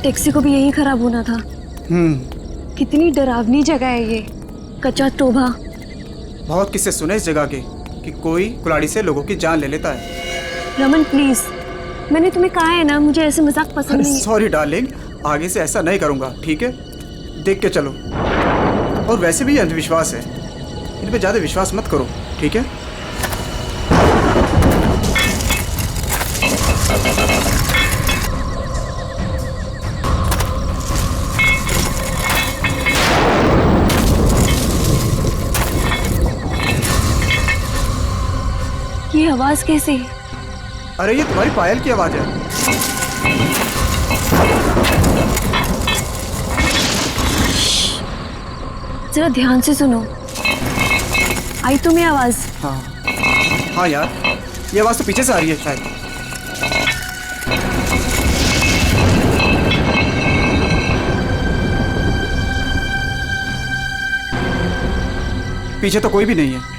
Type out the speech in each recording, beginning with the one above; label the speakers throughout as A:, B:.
A: Taxi को भी यही खराब होना था। कितनी डरावनी जगह है ये, कच्चा टोभा।
B: बहुत किस्से सुने इस जगह के कि कोई कुल्हाड़ी से लोगों की जान ले लेता है।
A: रमन प्लीज, मैंने तुम्हें कहा है ना, मुझे ऐसे मजाक पसंद नहीं है।
B: सॉरी डार्लिंग, आगे से ऐसा नहीं करूंगा, ठीक है? देख के चलो। और वैसे भी ये अंधविश्वास है, इन पे ज्यादा विश्वास मत करो, ठीक है?
A: ये आवाज कैसे?
B: अरे ये तुम्हारी पायल की आवाज है।
A: जरा ध्यान से सुनो, आई तुम्हें आवाज?
B: हाँ यार, ये आवाज तो पीछे से आ रही है शायद। पीछे तो कोई भी नहीं है।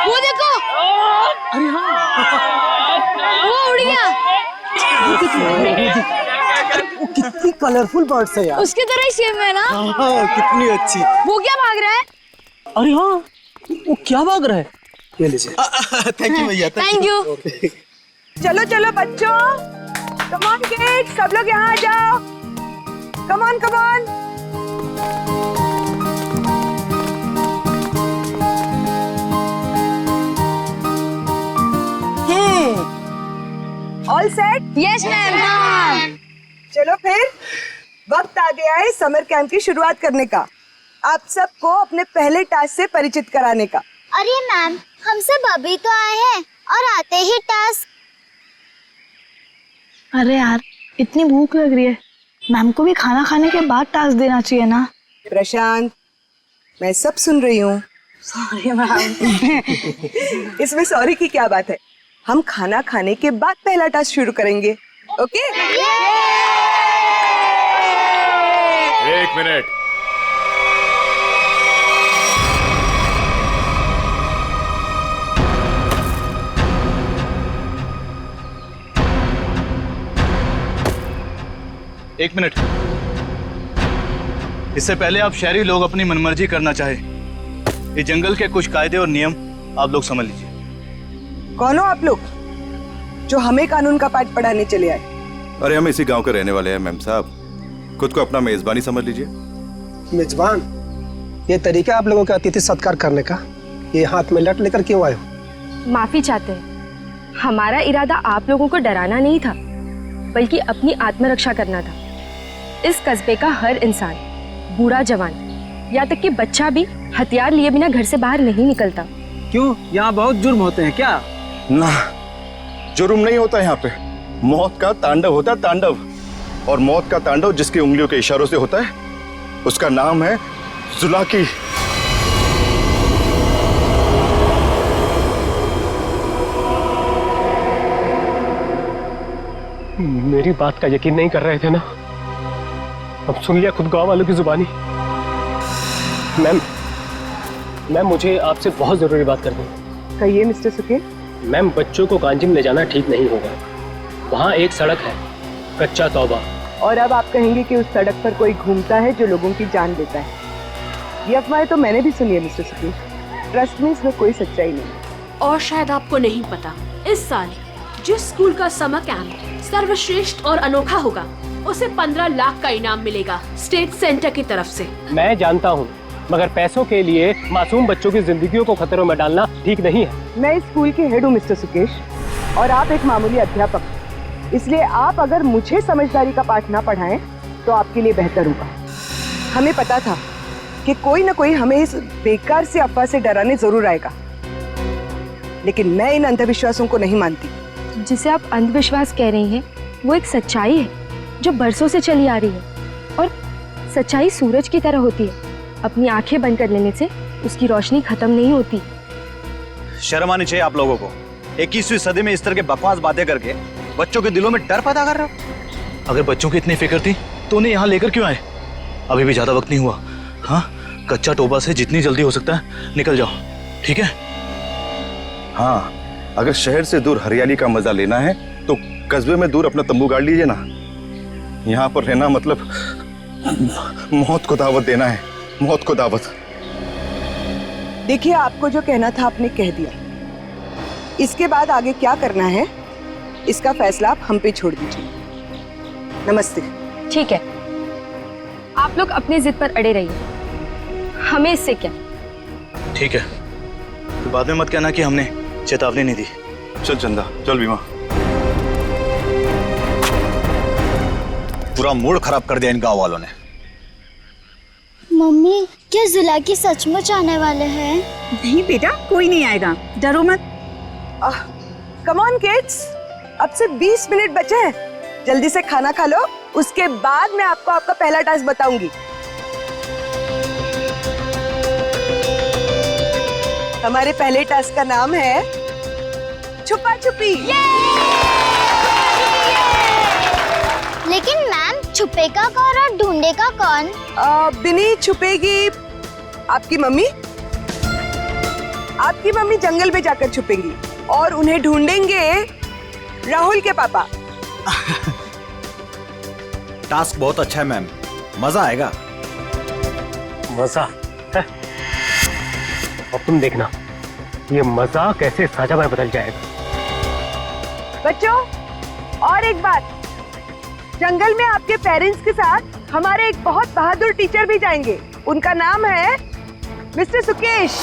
A: वो देखो,
C: अरे हाँ,
A: वो उड़ गया।
C: वो कितनी कलरफुल बर्ड्स है यार।
A: उसकी तरह ही सेम है ना?
C: हाँ, कितनी अच्छी।
A: वो क्या भाग रहा है?
C: अरे हाँ, वो क्या भाग रहा है? ये लीजिए। थैंक यू भैया।
A: Thank you.
D: चलो चलो बच्चों, कम ऑन किड्स, सब लोग यहाँ आ जाओ। Come on come on. All set?
A: Yes ma'am.
D: चलो फिर वक्त आ गया है समर कैंप की शुरुआत करने का। आप सबको अपने पहले टास्क से परिचित कराने का।
E: अरे मैम, हम सब अभी तो आए हैं और आते ही टास्क।
F: अरे यार, इतनी भूख लग रही है, मैम को भी खाना खाने के बाद टास्क देना चाहिए ना।
D: प्रशांत, मैं सब सुन रही हूँ।
F: Sorry ma'am.
D: इसमें सॉरी की क्या बात है? हम खाना खाने के बाद पहला टास्क शुरू करेंगे, ओके?
G: एक मिनट।
H: एक मिनट। इससे पहले आप शहरी लोग अपनी मनमर्जी करना चाहे, ये जंगल के कुछ कायदे और नियम आप लोग समझ लीजिए।
D: कौन हो आप लोग जो हमें कानून का पाठ पढ़ाने चले आए?
G: अरे हम इसी गांव के रहने वाले हैं मैम साहब, खुद को अपना मेजबानी समझ लीजिए।
I: मेजबान? ये तरीका आप लोगों का अतिथि सत्कार करने का, ये हाथ में लट लेकर क्यों आए हो?
A: माफी चाहते हैं, हमारा इरादा आप लोगों को डराना नहीं था, बल्कि अपनी आत्मरक्षा करना था। इस कस्बे का हर इंसान, बूढ़ा जवान, या तक कि बच्चा भी हथियार लिए बिना घर से बाहर नहीं निकलता।
C: क्यों, यहाँ बहुत जुर्म होते हैं क्या?
G: ना, जुर्म नहीं होता यहाँ पे, मौत का तांडव होता है, तांडव। और मौत का तांडव जिसकी उंगलियों के इशारों से होता है, उसका नाम है जुलाकी।
I: मेरी बात का यकीन नहीं कर रहे थे ना? अब सुन लिया खुद गांव वालों की जुबानी। मैम, मुझे आपसे बहुत जरूरी बात करनी है।
D: कहिए मिस्टर सुके।
I: मैम, बच्चों को कांजिम ले जाना ठीक नहीं होगा। वहाँ एक सड़क है, कच्चा तौबा।
D: और अब आप कहेंगे कि उस सड़क पर कोई घूमता है जो लोगों की जान लेता है। ये अफवाहें तो मैंने भी सुनी है मिस्टर सुके। ट्रस्ट में इसमें कोई सच्चाई नहीं।
J: और शायद आपको नहीं पता, इस साल जिस स्कूल का समर कैंप सर्वश्रेष्ठ और अनोखा होगा, उसे 15 लाख का इनाम मिलेगा स्टेट सेंटर की तरफ से।
I: मैं जानता हूँ, मगर पैसों के लिए मासूम बच्चों की जिंदगियों को खतरों में डालना ठीक नहीं है।
D: मैं इस स्कूल के हेड हूँ मिस्टर सुकेश, और आप एक मामूली अध्यापक। इसलिए आप अगर मुझे समझदारी का पाठ ना पढ़ाएं तो आपके लिए बेहतर होगा। हमें पता था कि कोई ना कोई हमें इस बेकार से अफवाह से डराने जरूर आएगा, लेकिन मैं इन अंधविश्वासों को नहीं मानती।
A: जिसे आप अंधविश्वास कह रही हैं वो एक सच्चाई है जो बरसों से चली आ रही है। और सच्चाई सूरज की तरह होती है, अपनी आंखें बंद कर लेने से उसकी रोशनी खत्म नहीं होती।
K: शर्म आनी चाहिए आप लोगों को। 21वीं सदी में इस तरह के बकवास बातें करके बच्चों के दिलों में डर पैदा कर रहे हो।
H: अगर बच्चों की इतनी फिक्र थी तो उन्हें यहाँ लेकर क्यों आए? अभी भी ज्यादा वक्त नहीं हुआ। हाँ, कच्चा टोबा से जितनी जल्दी हो सकता है निकल जाओ, ठीक है?
G: हाँ, अगर शहर से दूर हरियाली का मजा लेना है तो कस्बे में दूर अपना तंबू गाड़ लीजिए ना। यहाँ पर रहना मतलब मौत को दावत देना है, मौत को दावत।
D: देखिए, आपको जो कहना था आपने कह दिया। इसके बाद आगे क्या करना है इसका फैसला आप हम पे छोड़ दीजिए। नमस्ते।
A: ठीक है, आप लोग अपनी जिद पर अड़े रहिए, हमें इससे क्या।
H: ठीक है, तो बाद में मत कहना कि हमने चेतावनी नहीं दी।
G: चल चंदा, चल बीमा।
K: पूरा मूड खराब कर दिया इन गांव वालों ने।
E: मम्मी, क्या जुलाकी सचमुच आने वाले हैं?
L: नहीं बेटा, कोई नहीं आएगा, डरो मत।
D: कम ऑन किड्स, अब से 20 मिनट बचे हैं। जल्दी से खाना खा लो, उसके बाद मैं आपको आपका पहला टास्क बताऊंगी। हमारे पहले टास्क का नाम है छुपा छुपी।
E: लेकिन मैम, छुपेगा कौन और ढूंढेगा कौन?
D: बिनी छुपेगी आपकी मम्मी। आपकी मम्मी जंगल में जाकर छुपेंगी और उन्हें ढूंढेंगे राहुल के पापा।
K: टास्क बहुत अच्छा है मैम, मजा आएगा।
I: मजा है? अब तुम देखना ये मजा कैसे सजा में बदल जाएगा।
D: बच्चों, और एक बात, जंगल में आपके पेरेंट्स के साथ हमारे एक बहुत बहादुर टीचर भी जाएंगे। उनका नाम है मिस्टर सुकेश।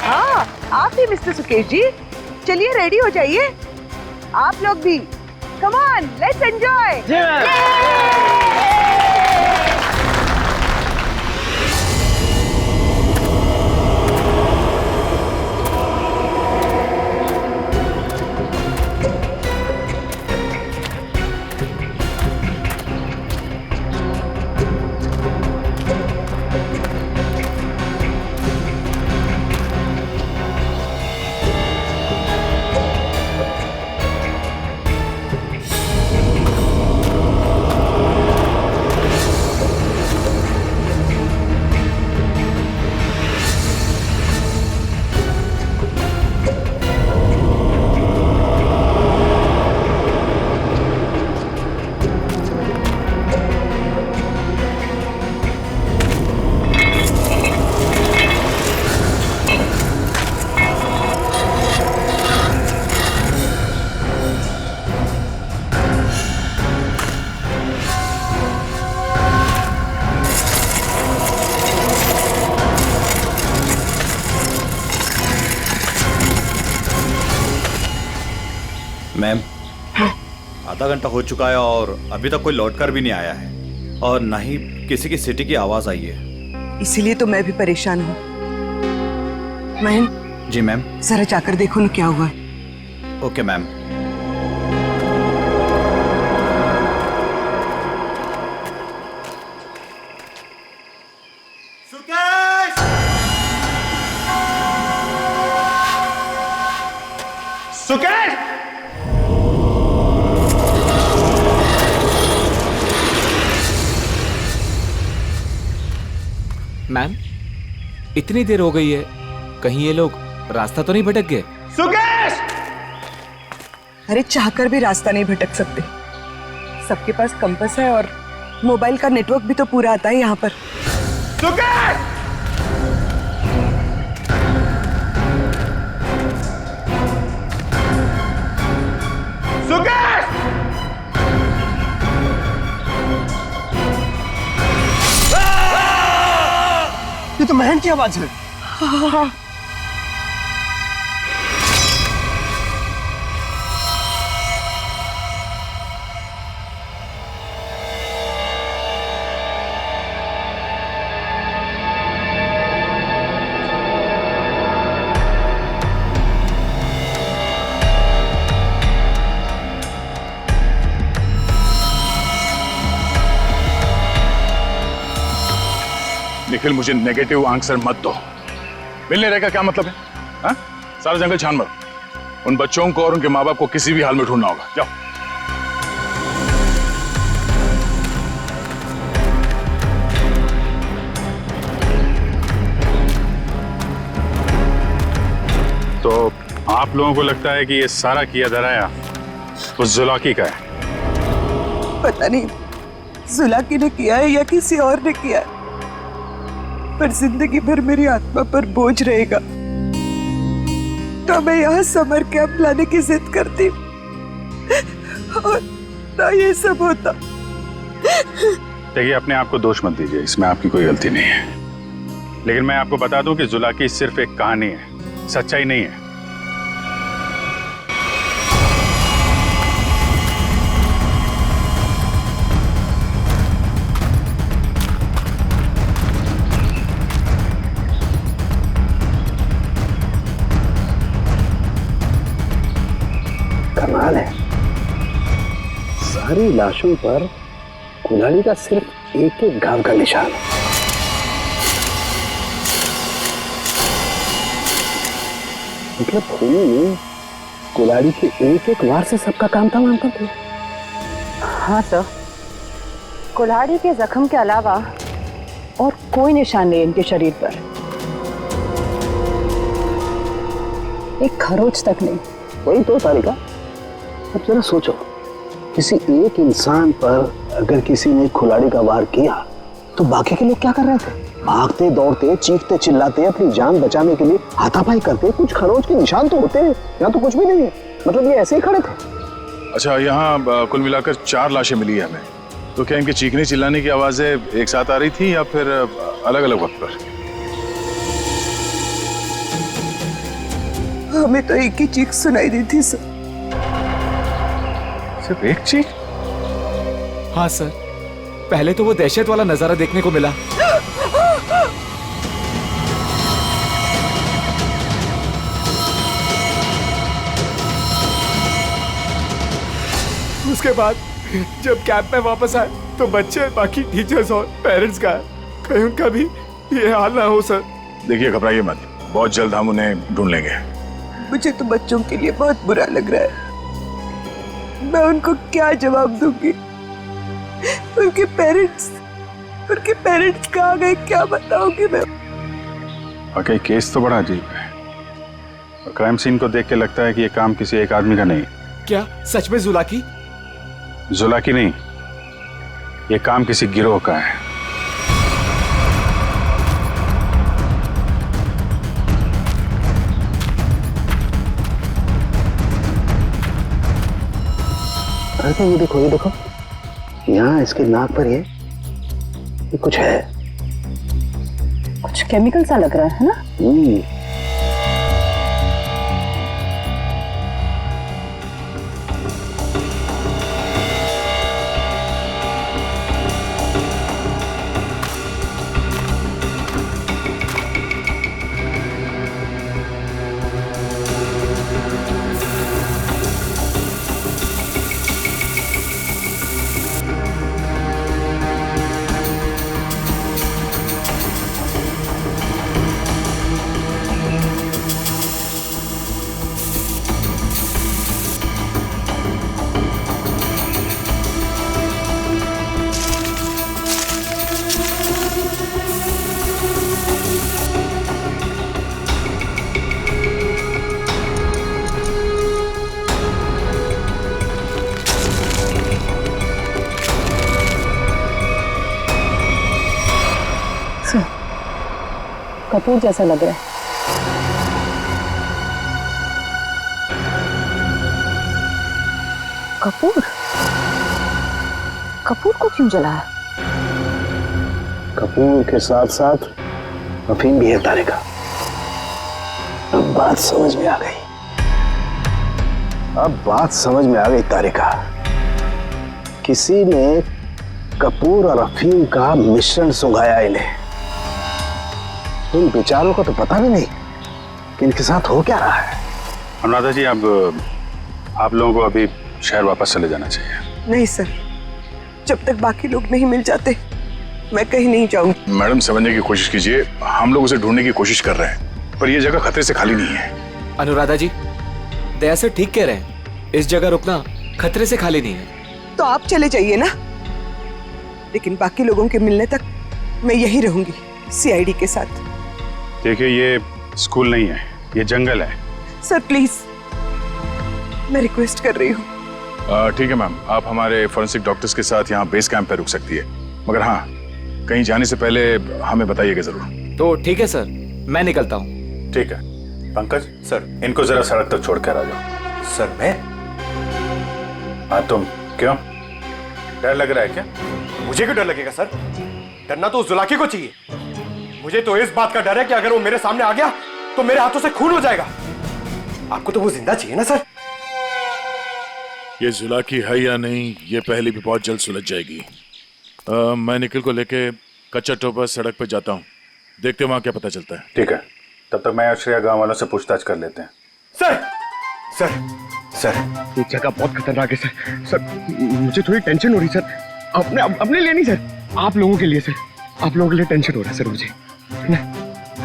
D: हाँ, आप ही मिस्टर सुकेश जी। चलिए रेडी हो जाइए, आप लोग भी। Come on, let's enjoy.
K: Ma'am, आधा घंटा हो चुका है और अभी तक कोई लौट कर भी नहीं आया है और ना ही किसी की सीटी की आवाज आई है।
D: इसीलिए तो मैं भी परेशान हूँ। महन।
K: जी मैम।
D: जरा जाकर देखो ना क्या हुआ है।
K: Okay ma'am.
G: सुकेश!
M: मैम, इतनी देर हो गई है, कहीं ये लोग रास्ता तो नहीं भटक गए?
G: सुकेश!
D: अरे चाहकर भी रास्ता नहीं भटक सकते। सबके पास कंपास है और मोबाइल का नेटवर्क भी तो पूरा आता है यहाँ पर।
G: सुकेश! सुकेश!
I: ये तो महन की आवाज है।
N: निखिल, मुझे नेगेटिव आंसर मत दो। मिलने रहने का क्या मतलब है? हाँ? सारा जंगल छान मारो। उन बच्चों को और उनके माँ बाप को किसी भी हाल में ढूंढना होगा। जाओ। तो आप लोगों को लगता है कि ये सारा किया धराया उस जुलाकी का है?
D: पता नहीं जुलाकी ने किया है या किसी और ने किया है, पर जिंदगी भर मेरी आत्मा पर बोझ रहेगा। तो मैं यहाँ समर कैंप लाने की जिद करती और ना ये सब होता।
N: देखिए, अपने आप को दोष मत दीजिए, इसमें आपकी कोई गलती नहीं है। लेकिन मैं आपको बता दूं कि जुलाकी सिर्फ एक कहानी है, सच्चाई नहीं है।
C: कमाल है, सारी लाशों पर कुल्हाड़ी का सिर्फ एक एक घाव का निशान है। मतलब खूनी ने कुल्हाड़ी के एक एक वार से सबका काम तमाम कर दिया।
D: हाँ सर, कुल्हाड़ी के जख्म के अलावा और कोई निशान नहीं इनके शरीर पर, एक खरोच तक नहीं।
C: वही तो तारिका, अब जरा सोचो, किसी एक इंसान पर अगर किसी ने कुल्हाड़ी का वार किया तो बाकी के लोग क्या कर रहे थे? भागते दौड़ते, चीखते चिल्लाते, अपनी जान बचाने के लिए हाथापाई करते। कुछ खरोच के निशान तो होते हैं, यहाँ तो कुछ भी नहीं है। मतलब ये ऐसे ही खड़े थे।
N: अच्छा, यहाँ कुल मिलाकर 4 लाशें मिली है हमें। तो क्या इनके चीखने चिल्लाने की आवाजें एक साथ आ रही थी या फिर अलग अलग वक्त पर?
D: हमें तो एक ही चीख सुनाई दी थी सर।
N: सिर्फ एक चीख?
M: हाँ सर, पहले तो वो दहशत वाला नजारा देखने को मिला। उसके बाद जब कैंप में वापस आए तो बच्चे, बाकी टीचर्स और पेरेंट्स का कहीं उनका भी ये हाल ना हो सर।
N: देखिए, घबराइए मत, बहुत जल्द हम उन्हें ढूंढ लेंगे।
D: मुझे तो बच्चों के लिए बहुत बुरा लग रहा है। मैं उनको क्या जवाब दूंगी? उनके पेरेंट्स कहाँ गए, क्या बताऊंगी मैं?
N: वाकई केस तो बड़ा अजीब है और क्राइम सीन को देख के लगता है कि ये काम किसी एक आदमी का नहीं।
M: क्या सच में जुलाकी?
N: जुलाकी नहीं, ये काम किसी गिरोह का है।
C: अरे ये देखो, ये देखो, यहाँ इसके नाक पर ये कुछ है,
D: कुछ केमिकल सा लग रहा है ना? कपूर जैसा लग रहा है। कपूर? कपूर को क्यों जलाया?
C: कपूर के साथ साथ अफीम भी है तारिका। अब बात समझ में आ गई, अब बात समझ में आ गई तारिका। किसी ने कपूर और अफीम का मिश्रण सुंघाया इन्हें। इन बेचारों को तो पता भी नहीं कि इनके साथ हो क्या रहा है।
N: अनुराधा जी, अब आप लोगों को अभी शहर वापस चले जाना चाहिए।
D: नहीं सर, जब तक बाकी लोग नहीं मिल जाते मैं कहीं नहीं जाऊंगी।
N: मैडम समझने की कोशिश कीजिए, हम लोग उसे ढूंढने की कोशिश कर रहे हैं, पर यह जगह खतरे से खाली नहीं है।
M: अनुराधा जी, दया से ठीक कह रहे हैं, इस जगह रुकना खतरे से खाली नहीं है।
D: तो आप चले जाइए ना, लेकिन बाकी लोगों के मिलने तक मैं यहीं रहूंगी सीआईडी के साथ।
N: देखिए, ये स्कूल नहीं है, ये जंगल है।
D: सर प्लीज, मैं रिक्वेस्ट कर रही हूँ।
N: ठीक है मैम, आप हमारे फॉरेंसिक डॉक्टर्स के साथ यहाँ बेस कैंप पे रुक सकती है, मगर हाँ, कहीं जाने से पहले हमें बताइएगा जरूर।
M: तो ठीक है सर, मैं निकलता हूँ।
N: ठीक है। पंकज सर, इनको जरा सड़क तक छोड़ कर आ जाओ।
K: सर मैं?
N: हाँ तुम, क्यों? डर लग रहा है क्या?
O: मुझे क्यों डर लगेगा सर? डरना तो उस जुलाकी को चाहिए। मुझे तो इस बात का डर है कि अगर वो मेरे सामने आ गया तो मेरे हाथों से खून हो जाएगा। आपको तो वो जिंदा चाहिए ना सर?
N: ये जुलाकी है या नहीं, ये पहले भी बहुत जल्द सुलझ जाएगी। मैं निखिल को लेके कच्चा टोपा सड़क पे जाता हूँ, देखते वहाँ क्या पता चलता है। ठीक है, तब तक मैं और श्रेया गाँव वालों से पूछताछ कर लेते हैं।
O: सर सर सर, ये जगह बहुत खतरनाक है सर। सर मुझे थोड़ी टेंशन हो रही सर, अपने लिए नहीं सर, आप लोगों के लिए सर। आप लोगों के लिए टेंशन हो रहा है सर मुझे।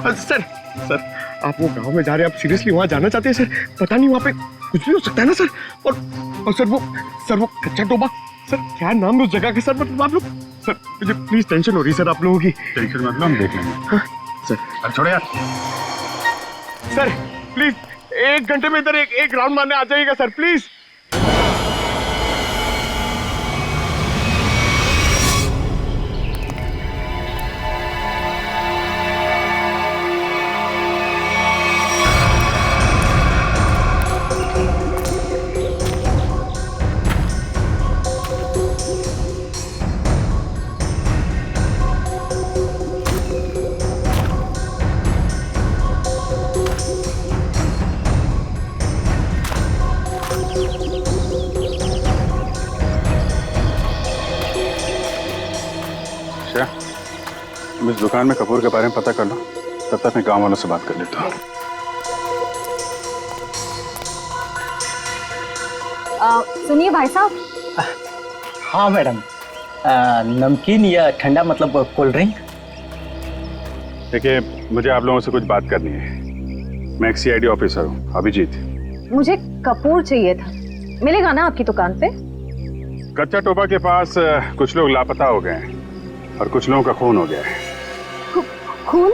O: सर सर, आप वो गांव में जा रहे हैं, आप सीरियसली वहां जाना चाहते हैं सर? पता नहीं वहां पे कुछ भी हो सकता है ना सर। और सर वो कच्चा टोबा, सर क्या नाम है उस जगह के सर? मतलब आप लोग सर, मुझे प्लीज टेंशन हो रही है सर आप लोगों की।
N: टेंशन मतलब हम देख लेंगे।
O: हाँ, सर
N: अब छोड़े यार।
O: सर प्लीज 1 घंटे में इधर एक राउंड मारने आ जाइएगा सर प्लीज।
N: तुम इस दुकान में कपूर के बारे में पता कर लो, तब तक मैं गांव वालों से बात कर लेता हूँ।
A: सुनिए भाई साहब।
P: हाँ मैडम, नमकीन या ठंडा मतलब कोल्ड ड्रिंक?
N: देखिए, मुझे आप लोगों से कुछ बात करनी है। मैं एक सीआईडी ऑफिसर हूँ, अभिजीत।
A: मुझे कपूर चाहिए था, मिलेगा ना आपकी दुकान पे?
N: कच्चा टोबा के पास कुछ लोग लापता हो गए हैं और कुछ लोगों का खून हो गया है।
A: खून?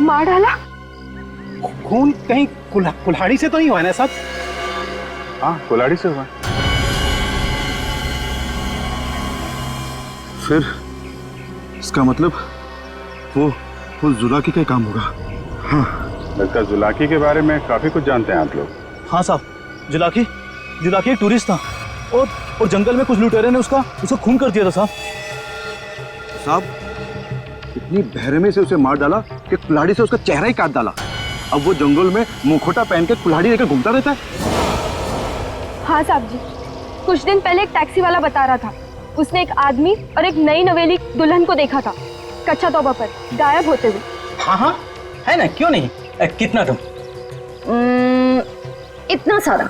A: मार डाला?
C: खून कहीं कुल्हाड़ी से तो नहीं हुआ ना साहब?
N: हाँ, कुल्हाड़ी से हुआ। फिर इसका मतलब वो जुलाकी का काम होगा। हाँ, लगता है जुलाकी के बारे में काफी कुछ जानते हैं आप लोग।
H: हाँ साहब, जुलाकी एक टूरिस्ट था और जंगल में कुछ लुटेरे ने उसका खून कर दिया था साहब।
G: इतनी बहरमे से उसे मार डाला कि कुल्हाड़ी से उसका चेहरा ही काट डाला। अब वो जंगल में मुखोटा पहन के कुल्हाड़ी लेकर घूमता रहता है।
A: हाँ साहब जी, कुछ दिन पहले एक टैक्सी वाला बता रहा था, उसने एक आदमी और एक नई नवेली दुल्हन को देखा था कच्चा तोबा पर गायब होते हुए।
P: हाँ, है ना, क्यों नहीं? कितना तुम?
A: इतना सारा।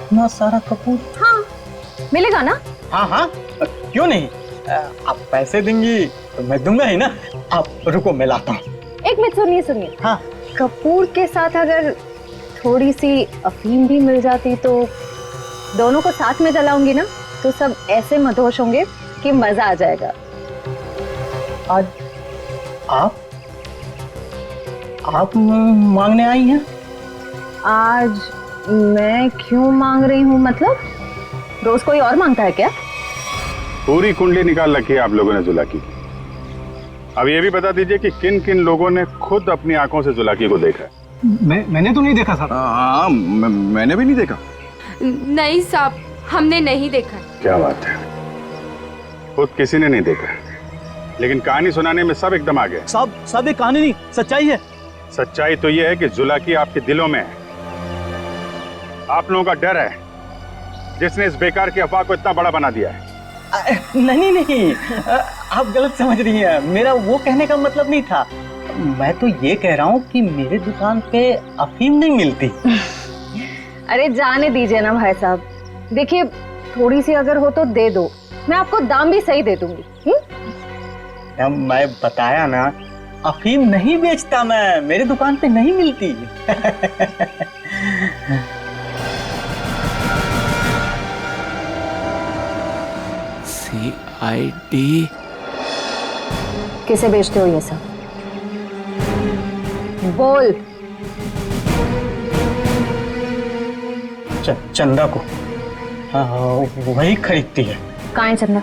P: इतना सारा कपूर?
A: हाँ, मिलेगा ना?
P: हाँ, क्यों नहीं? आप पैसे देंगी तो मैं दूंगा ही ना। आप रुको, मैं लाता हूँ।
A: एक मिनट, सुनिए।
P: हाँ,
A: कपूर के साथ अगर थोड़ी सी अफीम भी मिल जाती तो दोनों को साथ में जलाऊंगी ना, तो सब ऐसे मदहोश होंगे कि मजा आ जाएगा।
P: आज आप मांगने आई हैं?
A: आज मैं क्यों मांग रही हूँ? मतलब रोज कोई और मांगता है क्या?
N: पूरी कुंडली निकाल रखी है आप लोगों ने जुलाकी की। अब ये भी बता दीजिए कि किन किन लोगों ने खुद अपनी आंखों से जुलाकी को देखा है?
C: मैंने तो नहीं देखा साहब।
G: हाँ, मैंने भी नहीं देखा।
A: नहीं साहब, हमने नहीं देखा।
N: क्या बात है, खुद किसी ने नहीं देखा, लेकिन कहानी सुनाने में सब एकदम आ गए।
H: साहब ये कहानी नहीं, सच्चाई है।
N: सच्चाई तो ये है कि जुलाकी आपके दिलों में है। आप लोगों का डर है जिसने इस बेकार की अफवाह को इतना बड़ा बना दिया है।
P: नहीं, आप गलत समझ रही हैं। मेरा वो कहने का मतलब नहीं था। मैं तो ये कह रहा हूँ कि मेरे दुकान पे अफीम नहीं मिलती।
A: अरे जाने दीजिए ना भाई साहब, देखिए थोड़ी सी अगर हो तो दे दो, मैं आपको दाम भी सही दे दूंगी।
P: मैं बताया ना, अफीम नहीं बेचता मैं, मेरी दुकान पे नहीं मिलती।
M: CID
A: किसे बेचते हो ये सब? बोल।
P: चंदा को। हाँ, वही खरीदती है।
A: कहाँ है चंदा?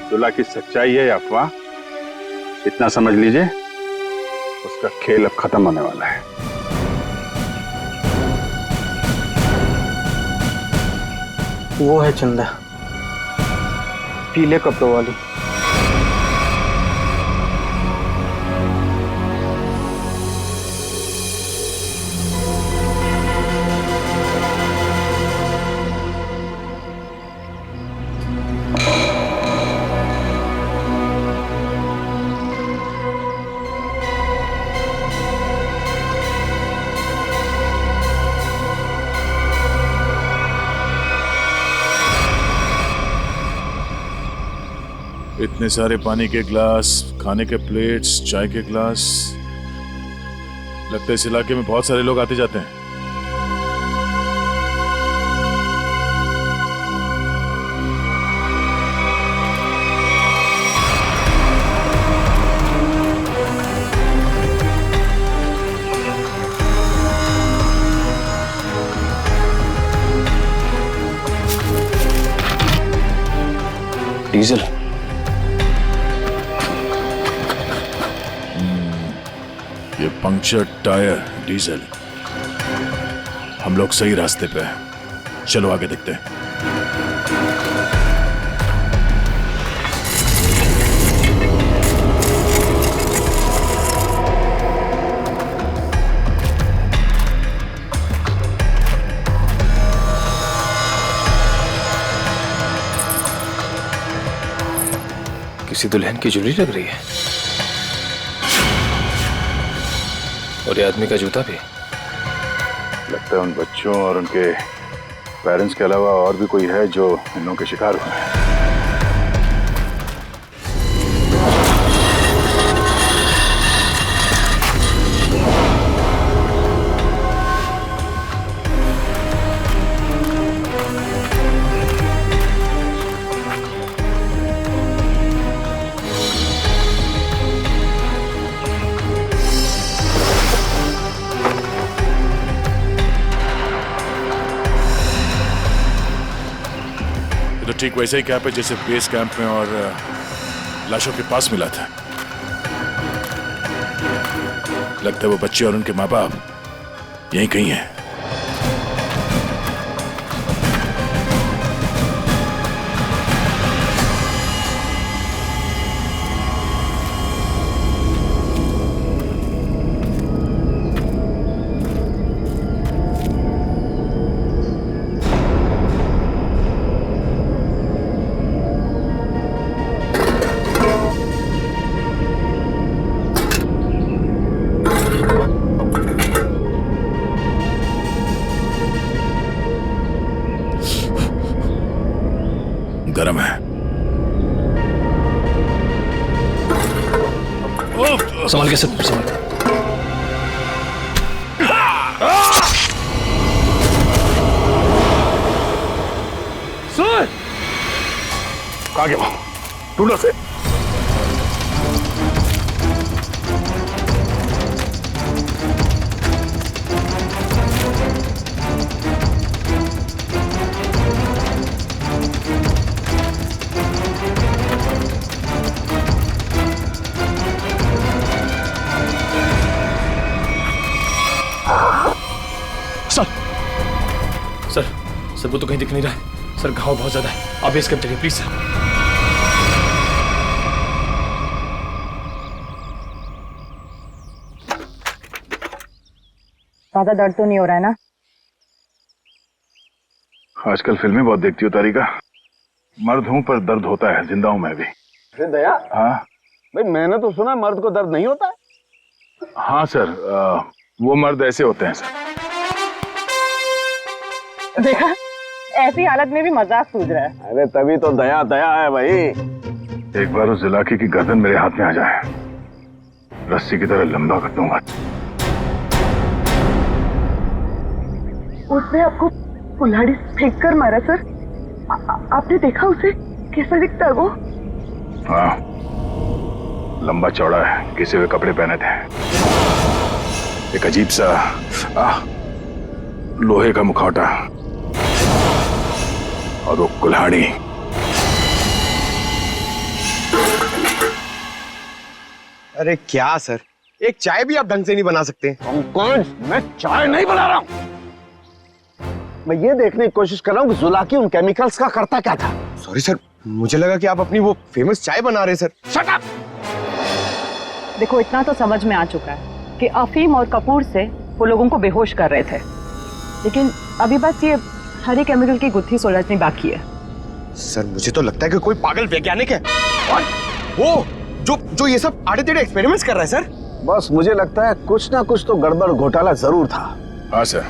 G: सुलह की सच्चाई है अफवाह, इतना समझ लीजिए, उसका खेल अब खत्म होने वाला है।
P: वो है चंदा, पीले कपड़ों वाली।
N: इतने सारे पानी के ग्लास, खाने के प्लेट्स, चाय के ग्लास, लगता है इस इलाके में बहुत सारे लोग आते जाते हैं।
C: डीजल।
N: ये पंक्चर टायर, डीजल। हम लोग सही रास्ते पे हैं, चलो आगे देखते हैं।
M: किसी दुल्हन की ज्वेलरी लग रही है, और ये आदमी का जूता भी।
G: लगता है उन बच्चों और उनके पेरेंट्स के अलावा और भी कोई है जो इन लोगों के शिकार हुए हैं।
N: ठीक वैसे ही कैंप है जैसे बेस कैंप में और लाशों के पास मिला था। लगता है वो बच्चे और उनके माँ बाप यहीं कहीं हैं। गरम है।
H: संभाल के सर, संभाल।
N: सर कहाँ गया? ढूंढो से।
H: सर वो तो कहीं दिख नहीं रहा है सर, घाव बहुत ज्यादा है, आप बेस कैंप चलिए प्लीज सर।
D: ज्यादा दर्द तो नहीं हो रहा है ना?
G: आजकल फिल्में बहुत देखती हो तारिका। मर्द हूं पर दर्द होता है, जिंदा हूं मैं भी।
C: दया,
G: हाँ
C: भाई मैंने तो सुना मर्द को दर्द नहीं होता है।
G: हाँ सर, वो मर्द ऐसे होते हैं सर।
D: देखा, ऐसी हालत में भी मजाक सूझ रहा है।
C: अरे तभी तो दया दया है भाई।
N: एक बार उस जुलाकी की गर्दन मेरे हाथ में आ जाए, रस्सी की तरह लंबा कर दूंगा।
D: उसने आपको कुल्हाड़ी फेंक कर मारा सर? आपने देखा उसे? कैसा दिखता है वो?
N: हाँ, लंबा चौड़ा है, घिसे हुए कपड़े पहने थे, एक अजीब सा लोहे का मुखौटा और वो कुल्हाड़ी।
O: अरे क्या सर, एक चाय भी आप ढंग से नहीं बना सकते?
C: कौन? मैं चाय नहीं बना रहा हूं। मैं ये देखने की कोशिश कर रहा हूं कि जुलाकी उन केमिकल्स का करता क्या था।
O: सॉरी सर, मुझे लगा कि आप अपनी वो फेमस चाय बना रहे सर।
C: Shut up!
D: देखो, इतना तो समझ में आ चुका है कि अफीम और कपूर से वो लोगों को बेहोश कर रहे थे, लेकिन अभी बस ये हरी केमिकल की गुत्थी सुलझनी बाकी है।
O: सर मुझे तो लगता है कि कोई पागल वैज्ञानिक है और वो जो ये सब आड़े टेढ़े एक्सपेरिमेंट्स कर रहा है सर।
C: बस मुझे लगता है कुछ ना कुछ तो गड़बड़ घोटाला जरूर था।
N: हाँ सर,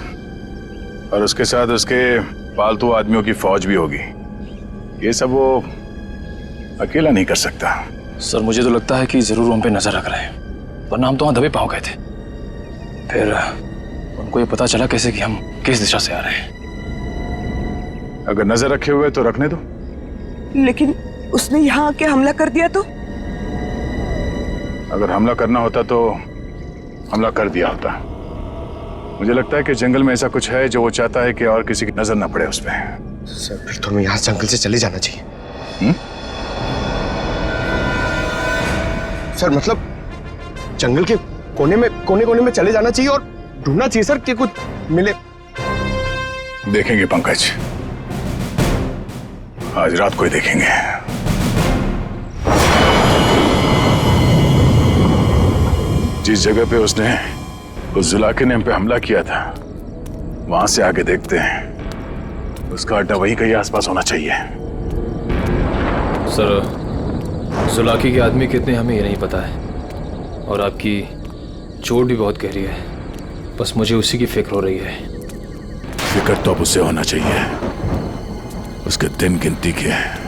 N: और उसके साथ उसके पालतू आदमियों की फौज भी होगी। ये सब वो अकेला नहीं कर सकता।
H: सर मुझे तो लगता है कि जरूर उन पे नजर रख रहे हैं, वरना हम तो वहां दबे पांव गए थे। फिर उनको ये पता चला कैसे कि हम किस दिशा से आ रहे हैं।
N: अगर नजर रखे हुए तो रखने दो।
D: लेकिन उसने यहाँ आके हमला कर दिया तो?
N: अगर हमला करना होता तो हमला कर दिया होता। मुझे लगता है कि जंगल में ऐसा कुछ है जो वो चाहता है कि और किसी की नजर ना पड़े उस पर।
O: सर फिर तो हमें यहाँ जंगल से चले जाना चाहिए। सर मतलब जंगल के कोने में चले जाना चाहिए और ढूंढना चाहिए सर कि कुछ मिले।
N: देखेंगे पंकज, आज रात को ही देखेंगे। जिस जगह पे उसने उस जुलाके ने हम पे हमला किया था, वहां से आगे देखते हैं। उसका अड्डा वहीं कहीं आसपास होना चाहिए।
Q: सर जुलाकी के आदमी कितने हमें ये नहीं पता है, और आपकी चोट भी बहुत गहरी है। बस मुझे उसी की फिक्र हो रही है।
N: फिक्र तो अब उससे होना चाहिए, उसके दिन गिनती के।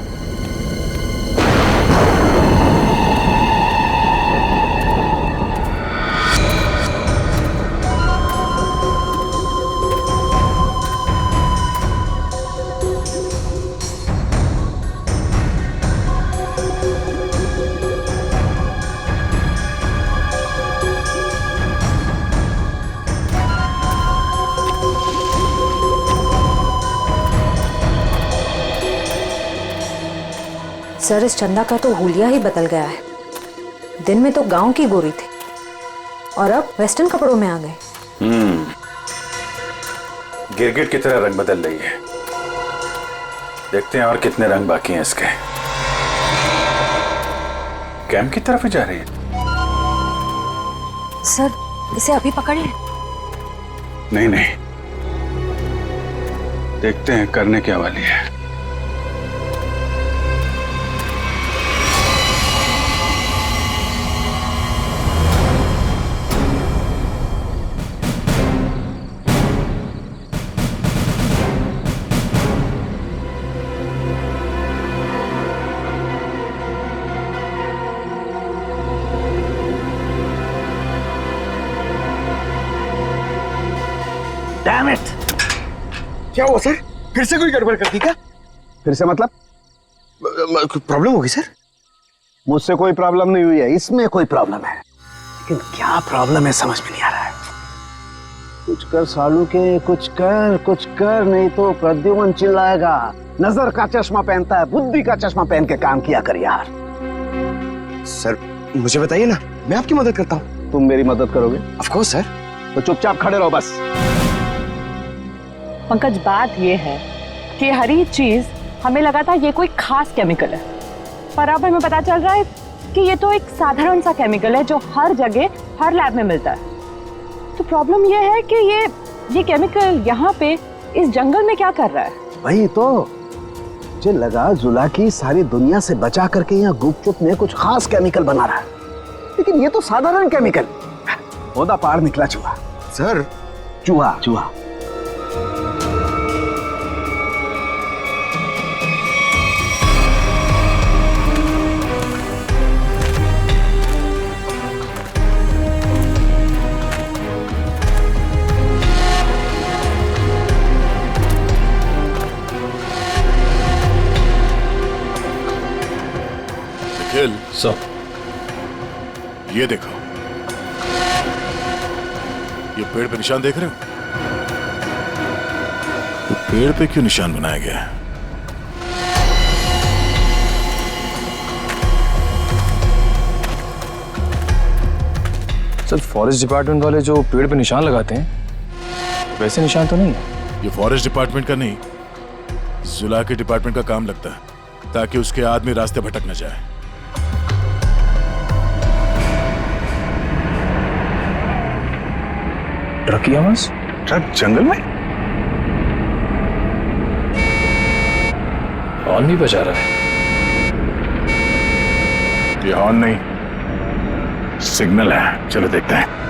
R: सर इस चंदा का तो हुलिया ही बदल गया है। दिन में तो गांव की गोरी थी और अब वेस्टर्न कपड़ों में आ गए।
K: गिरगिट की तरह रंग बदल रही है। देखते हैं और कितने रंग बाकी हैं इसके। कैंप की तरफ ही जा रही है।
R: सर इसे अभी पकड़े?
N: नहीं, देखते हैं करने क्या वाली है।
C: Damn it!
O: क्या हुआ सर? फिर से कोई गड़बड़ कर दी क्या?
C: फिर से मतलब?
O: प्रॉब्लम होगी सर?
C: मुझसे कोई प्रॉब्लम नहीं हुई है, इसमें कोई प्रॉब्लम है। लेकिन क्या प्रॉब्लम है समझ में नहीं आ रहा है। कुछ कर सालू के, कुछ कर, नहीं तो प्रद्युमन चिल्लाएगा। नजर का चश्मा पहनता है, बुद्धि का चश्मा पहन के काम किया कर यार।
O: सर मुझे बताइए ना, मैं आपकी मदद करता हूँ।
C: तुम मेरी मदद करोगे?
O: Of course sir.
C: तो चुपचाप खड़े रहो बस।
D: पंकज बात ये है कि हरी चीज हमें लगा था ये कोई खास केमिकल है, पर अब हमें पता चल रहा है कि ये तो एक साधारण सा केमिकल है जो हर जगह हर लैब में मिलता है। तो प्रॉब्लम ये है कि ये केमिकल यहाँ पे इस जंगल में क्या कर रहा है?
C: वही तो मुझे लगा जुलाकी सारी दुनिया से बचा करके यहाँ गुपचुप में कुछ खास केमिकल बना रहा है, लेकिन ये तो साधारण केमिकल। ओदा पार निकला चूहा।
O: सर
C: चूहा
Q: सो
N: ये देखो, ये पेड़ पे निशान देख रहे हो? तो पेड़ पे क्यों निशान बनाया गया है?
Q: सर फॉरेस्ट डिपार्टमेंट वाले जो पेड़ पे निशान लगाते हैं वैसे निशान तो नहीं है।
N: ये फॉरेस्ट डिपार्टमेंट का नहीं, जुला के डिपार्टमेंट का काम लगता है, ताकि उसके आदमी रास्ते भटक न जाए।
Q: ट्रक की आवाज?
N: ट्रक जंगल में?
Q: हॉर्न भी बजा रहा है।
N: ये हॉर्न नहीं, सिग्नल है। चलो देखते हैं।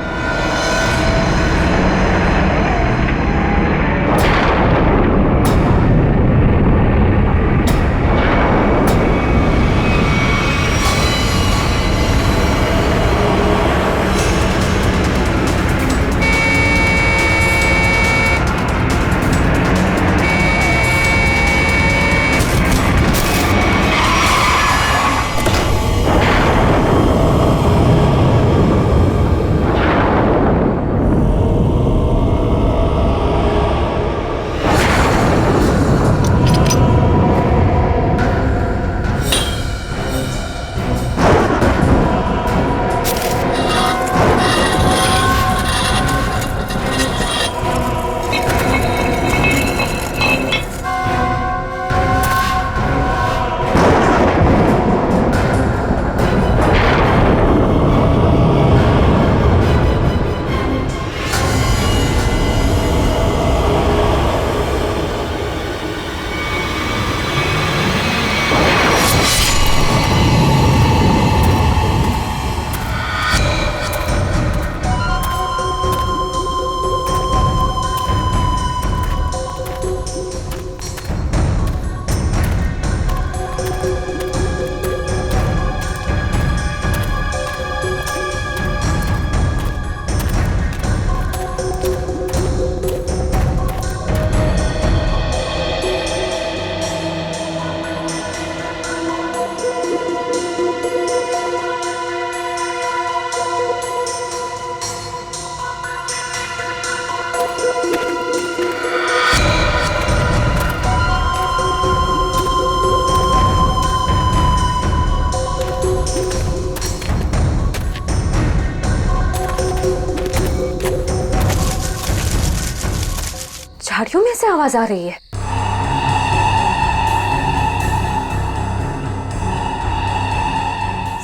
R: झाड़ियों में से आवाज आ रही है।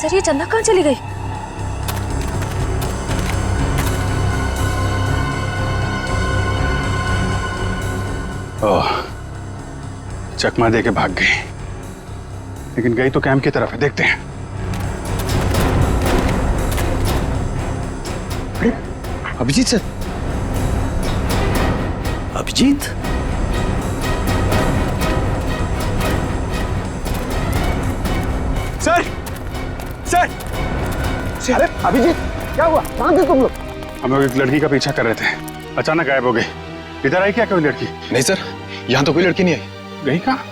R: सर ये चंदा कहाँ चली गई?
C: ओह, चकमा दे के भाग गई, लेकिन गई तो कैंप की तरफ है। देखते हैं। अरे Abhijeet sir.
B: Abhijeet?
C: Sir sir अरे अभिजीत, क्या हुआ? कहां थे तुम लोग? हम लोग एक लड़की का पीछा कर रहे थे, अचानक गायब हो गई। इधर आई क्या कोई लड़की?
Q: नहीं सर, यहाँ तो कोई लड़की नहीं आई।
C: गई कहाँ?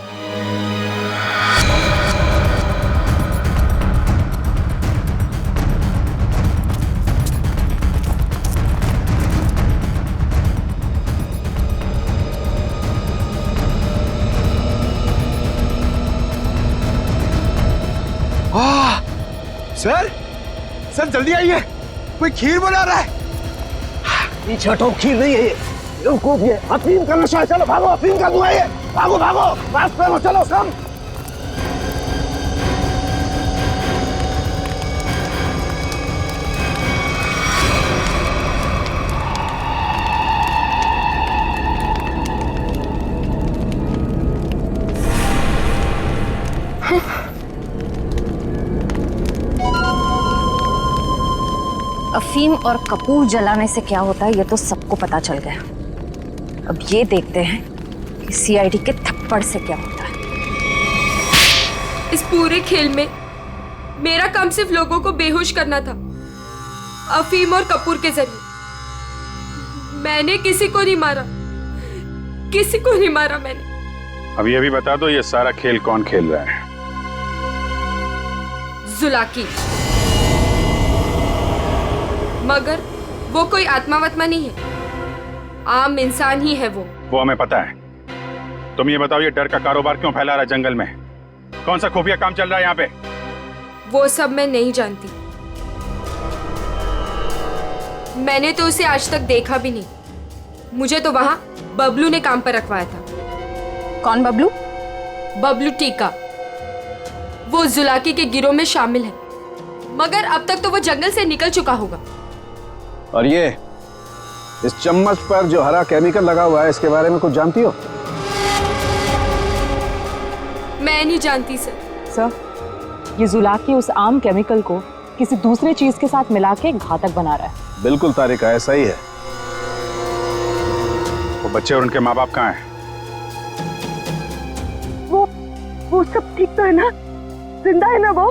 O: सर सर जल्दी आइए, कोई खीर बना रहा है।
C: पीछे हटो, खीर नहीं है ये, बेवकूफ, ये अफीम का नशा है। चलो भागो, अफीम का धुआं है। भागो भागो, रास्ते में चलो सब।
R: अफीम और कपूर जलाने से क्या होता है ये तो सबको पता चल गया। अब ये देखते हैं कि सीआईडी के थप्पड़ से क्या होता है।
A: इस पूरे खेल में मेरा काम सिर्फ लोगों को बेहोश करना था, अफीम और कपूर के जरिए। मैंने किसी को नहीं मारा, किसी को नहीं मारा मैंने।
C: अब ये भी बता दो, ये सारा खेल कौन खेल रहा है?
A: जुलाकी। मगर वो कोई आत्मा वत्मा नहीं है, आम इंसान ही है वो
S: हमें पता है। तुम ये बताओ, ये डर का कारोबार क्यों फैला रहा है जंगल में? कौन सा खुफिया काम चल रहा है यहाँ पे?
A: वो सब मैं नहीं जानती। मैंने तो उसे आज तक देखा भी नहीं। मुझे तो वहां बबलू ने काम पर रखवाया था।
R: कौन बबलू?
A: बबलू टीका। वो जुलाकी के गिरोह में शामिल है, मगर अब तक तो वो जंगल से निकल चुका होगा।
C: और ये इस चम्मच पर जो हरा केमिकल लगा हुआ है, इसके बारे में कुछ जानती हो?
A: मैं नहीं जानती सर।
D: सर, ये जुलाकी उस आम केमिकल को किसी दूसरे चीज के साथ मिला के घातक बना रहा है।
C: बिल्कुल तारिका, ऐसा ही है।
S: वो बच्चे और उनके माँ बाप कहाँ हैं?
D: वो सब ठीक तो है ना? जिंदा है ना वो?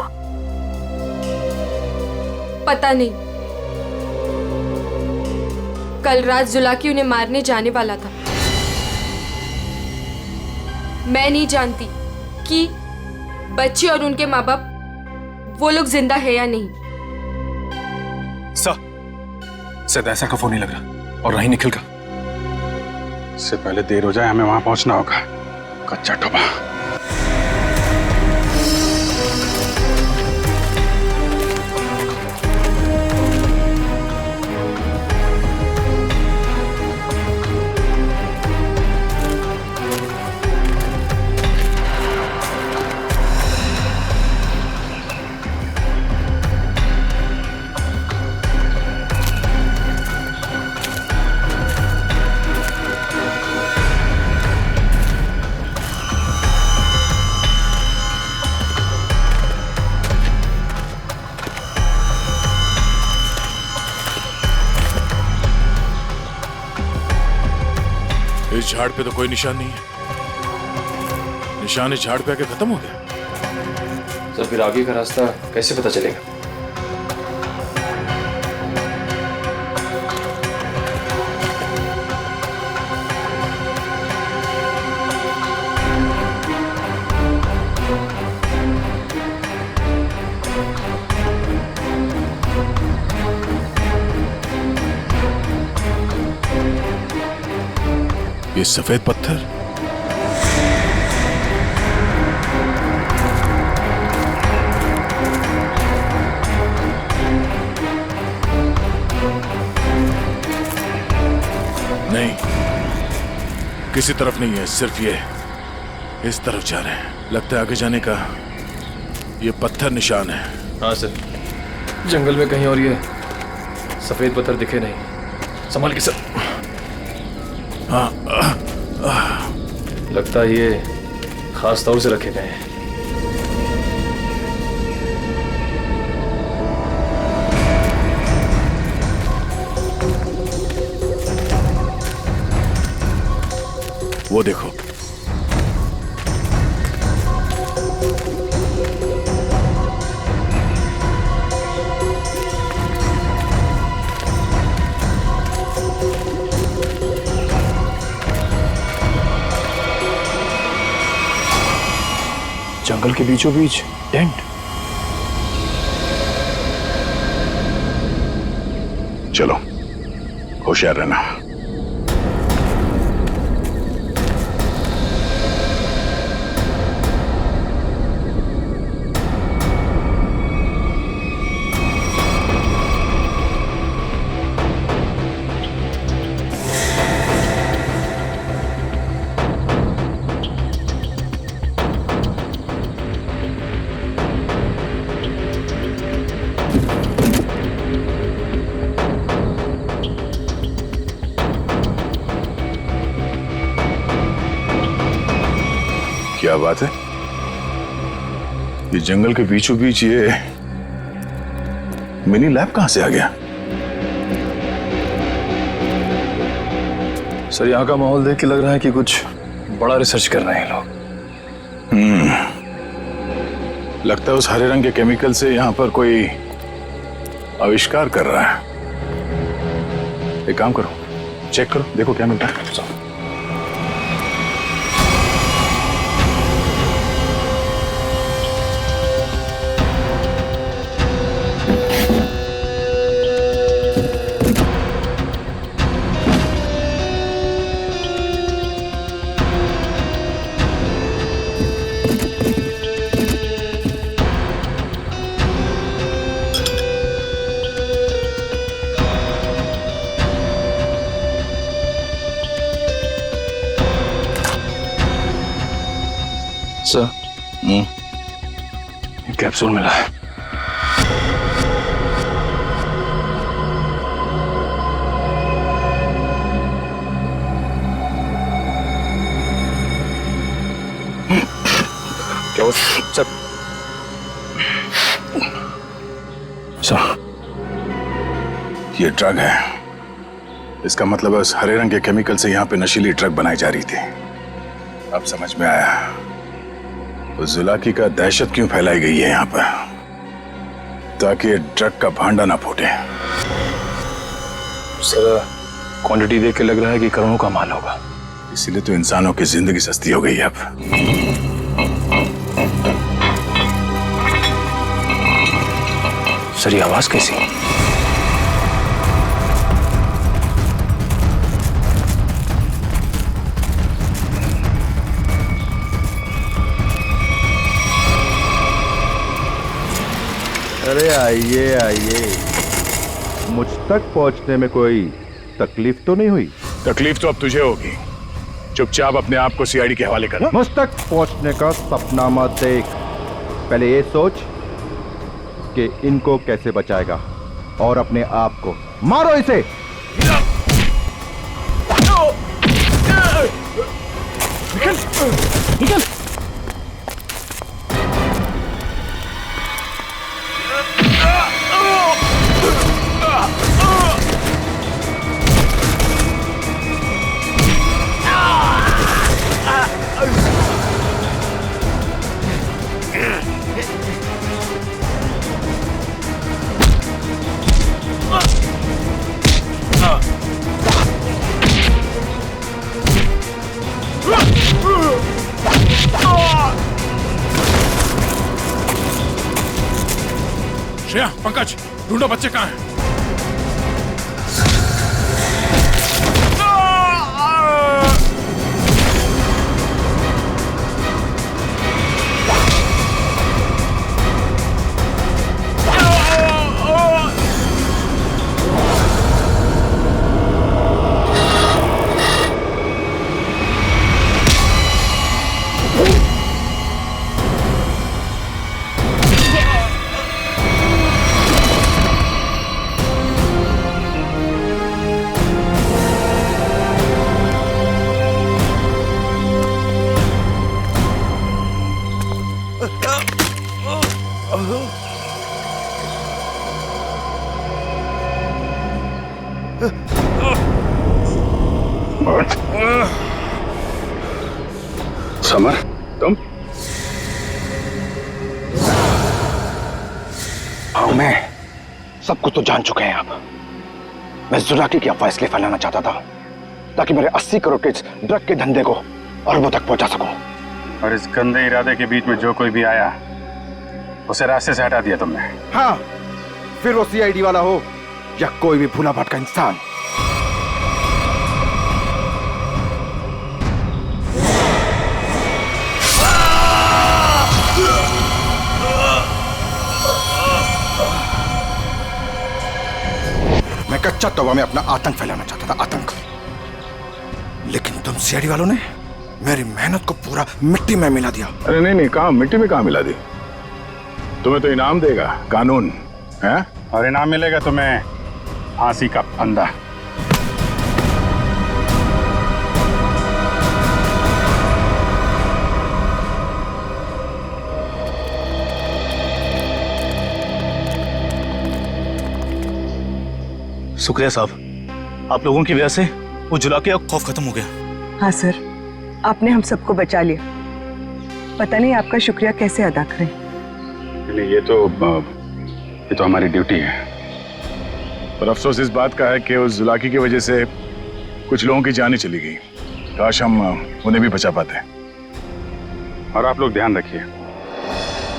A: पता नहीं। कल रात जुलाकी उन्हें मारने जाने वाला था। मैं नहीं जानती कि बच्चे और उनके माँ बाप वो लोग जिंदा है या नहीं।
S: शायद ऐसा का फोन नहीं लग रहा, और नहीं निखिल का। इससे पहले देर हो जाए, हमें वहां पहुंचना होगा। कच्चा टोपा।
N: इस झाड़ पे तो कोई निशान नहीं है। निशान इस झाड़ पे आके खत्म हो गया।
Q: सर फिर आगे का रास्ता कैसे पता चलेगा?
N: ये सफेद पत्थर, नहीं, किसी तरफ नहीं है, सिर्फ ये इस तरफ जा रहे हैं। लगता है आगे जाने का ये पत्थर निशान है।
Q: हाँ सर, जंगल में कहीं और ये सफेद पत्थर दिखे नहीं। संभाल के सर।
N: हाँ,
Q: लगता है ये खास तौर से रखे गए हैं।
N: वो देखो,
Q: जंगल के बीचों बीच टेंट।
S: चलो, होशियार रहना। क्या बात है, ये जंगल के बीचों बीच ये मिनी लैब कहां से आ गया?
Q: सर यहाँ का माहौल देख के लग रहा है कि कुछ बड़ा रिसर्च कर रहे हैं लोग।
S: लगता है उस हरे रंग के केमिकल से यहाँ पर कोई आविष्कार कर रहा है। एक काम करो, चेक करो, देखो क्या मिलता है। सर कैप्सूल मिला है। क्या हुआ सर? सर ये ड्रग है। इसका मतलब है उस हरे रंग के केमिकल से यहाँ पे नशीली ड्रग बनाई जा रही थी। अब समझ में आया उस जुलाकी का दहशत क्यों फैलाई गई है यहाँ पर, ताकि ये ड्रग का भांडा ना फूटे। सर क्वांटिटी देख के लग रहा है कि करोड़ों का माल होगा, इसीलिए तो इंसानों की जिंदगी सस्ती हो गई है अब। सर ये आवाज कैसी?
K: अरे आइए आइए, मुझ तक पहुंचने में कोई तकलीफ तो नहीं हुई?
S: तकलीफ तो अब तुझे होगी। चुपचाप अपने आप को सीआईडी के हवाले कर।
K: मुझ तक पहुंचने का सपना मत देख, पहले ये सोच कि इनको कैसे बचाएगा और अपने आप को। मारो इसे।
S: निकल निकल।
N: श्रेया, पंकज, ढूंढो बच्चे कहाँ हैं?
S: समर, तुम?
C: हाँ मैं। सब कुछ तो जान चुके हैं आप। मैं जुलाकी की अफवाह इसलिए फैलाना चाहता था ताकि मेरे 80 करोड़ के ड्रग के धंधे को अरबों तक पहुंचा सकूं।
O: और इस गंदे इरादे के बीच में जो कोई भी आया उसे रास्ते से हटा दिया तुमने।
K: हाँ, फिर वो सीआईडी वाला हो या कोई भी भूला भटका इंसान। मैं कच्चा तौबा में अपना आतंक फैलाना चाहता था, आतंक। लेकिन तुम सीआईडी वालों ने मेरी मेहनत को पूरा मिट्टी में मिला दिया।
S: अरे नहीं नहीं, कहाँ मिट्टी में कहाँ मिला दी? तुम्हें तो इनाम देगा कानून है,
O: और इनाम मिलेगा तुम्हें फांसी का फंदा।
H: शुक्रिया साहब, आप लोगों की वजह से वो जुलाकी का खौफ खत्म हो गया।
D: हाँ सर, आपने हम सबको बचा लिया। पता नहीं आपका शुक्रिया कैसे अदा करें।
O: नहीं, ये तो हमारी ड्यूटी है।
S: पर अफसोस इस बात का है कि उस जुलाकी की वजह से कुछ लोगों की जानें चली गई। काश हम उन्हें भी बचा पाते।
O: और आप लोग ध्यान रखिए,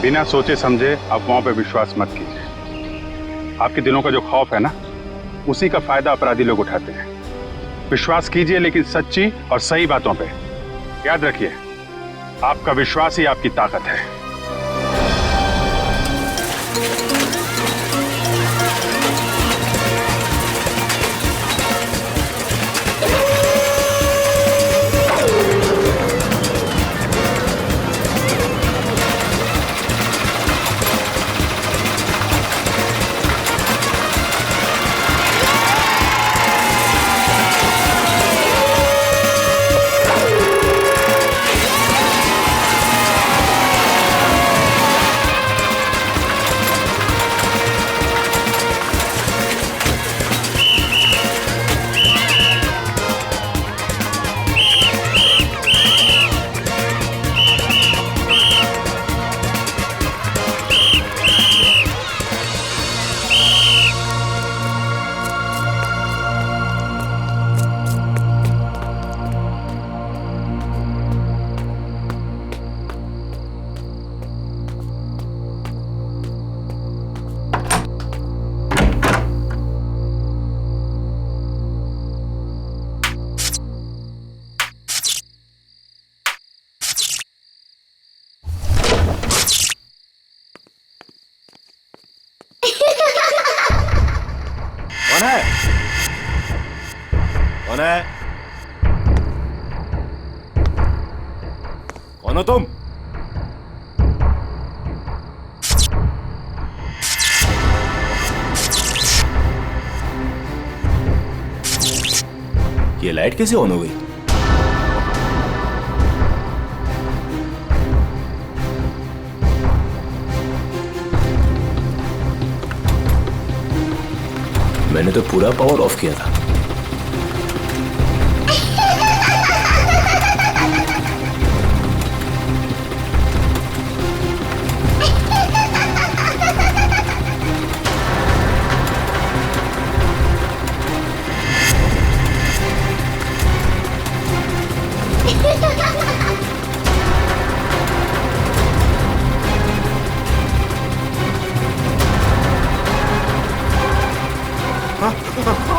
O: बिना सोचे समझे अफवाहों पर विश्वास मत कीजिए। आपके दिलों का जो खौफ है ना, उसी का फायदा अपराधी लोग उठाते हैं। विश्वास कीजिए लेकिन सच्ची और सही बातों पे। याद रखिए, आपका विश्वास ही आपकी ताकत है।
T: कौन है? कौन हो तुम? ये लाइट कैसे ऑन हो गई? मैंने तो पूरा पावर ऑफ किया था।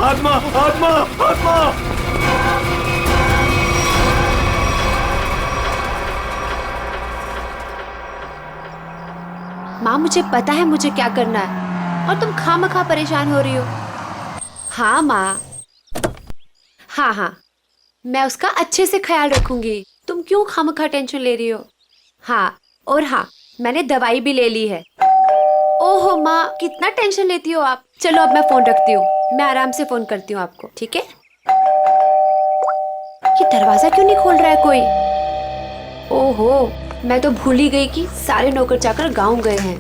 M: आत्मा आत्मा आत्मा!
J: माँ मुझे पता है मुझे क्या करना है और तुम खामखा परेशान हो रही हो। हाँ माँ, हाँ हाँ मैं उसका अच्छे से ख्याल रखूंगी। तुम क्यों खामखा टेंशन ले रही हो? हाँ और हाँ मैंने दवाई भी ले ली है। ओहो माँ कितना टेंशन लेती हो आप। चलो अब मैं फोन रखती हूँ, मैं आराम से फोन करती हूँ आपको, ठीक है? ये दरवाजा क्यों नहीं खोल रहा है कोई? ओहो मैं तो भूल ही गई कि सारे नौकर चाकर गांव गए हैं।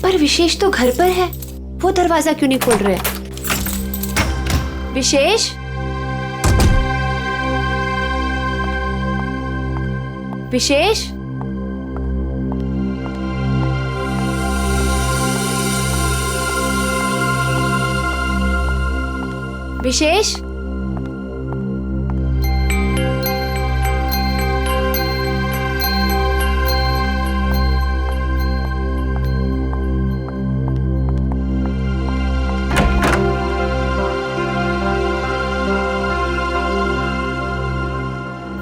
J: पर विशेष तो घर पर है, वो दरवाजा क्यों नहीं खोल रहे? विशेष, विशेष, विशेष,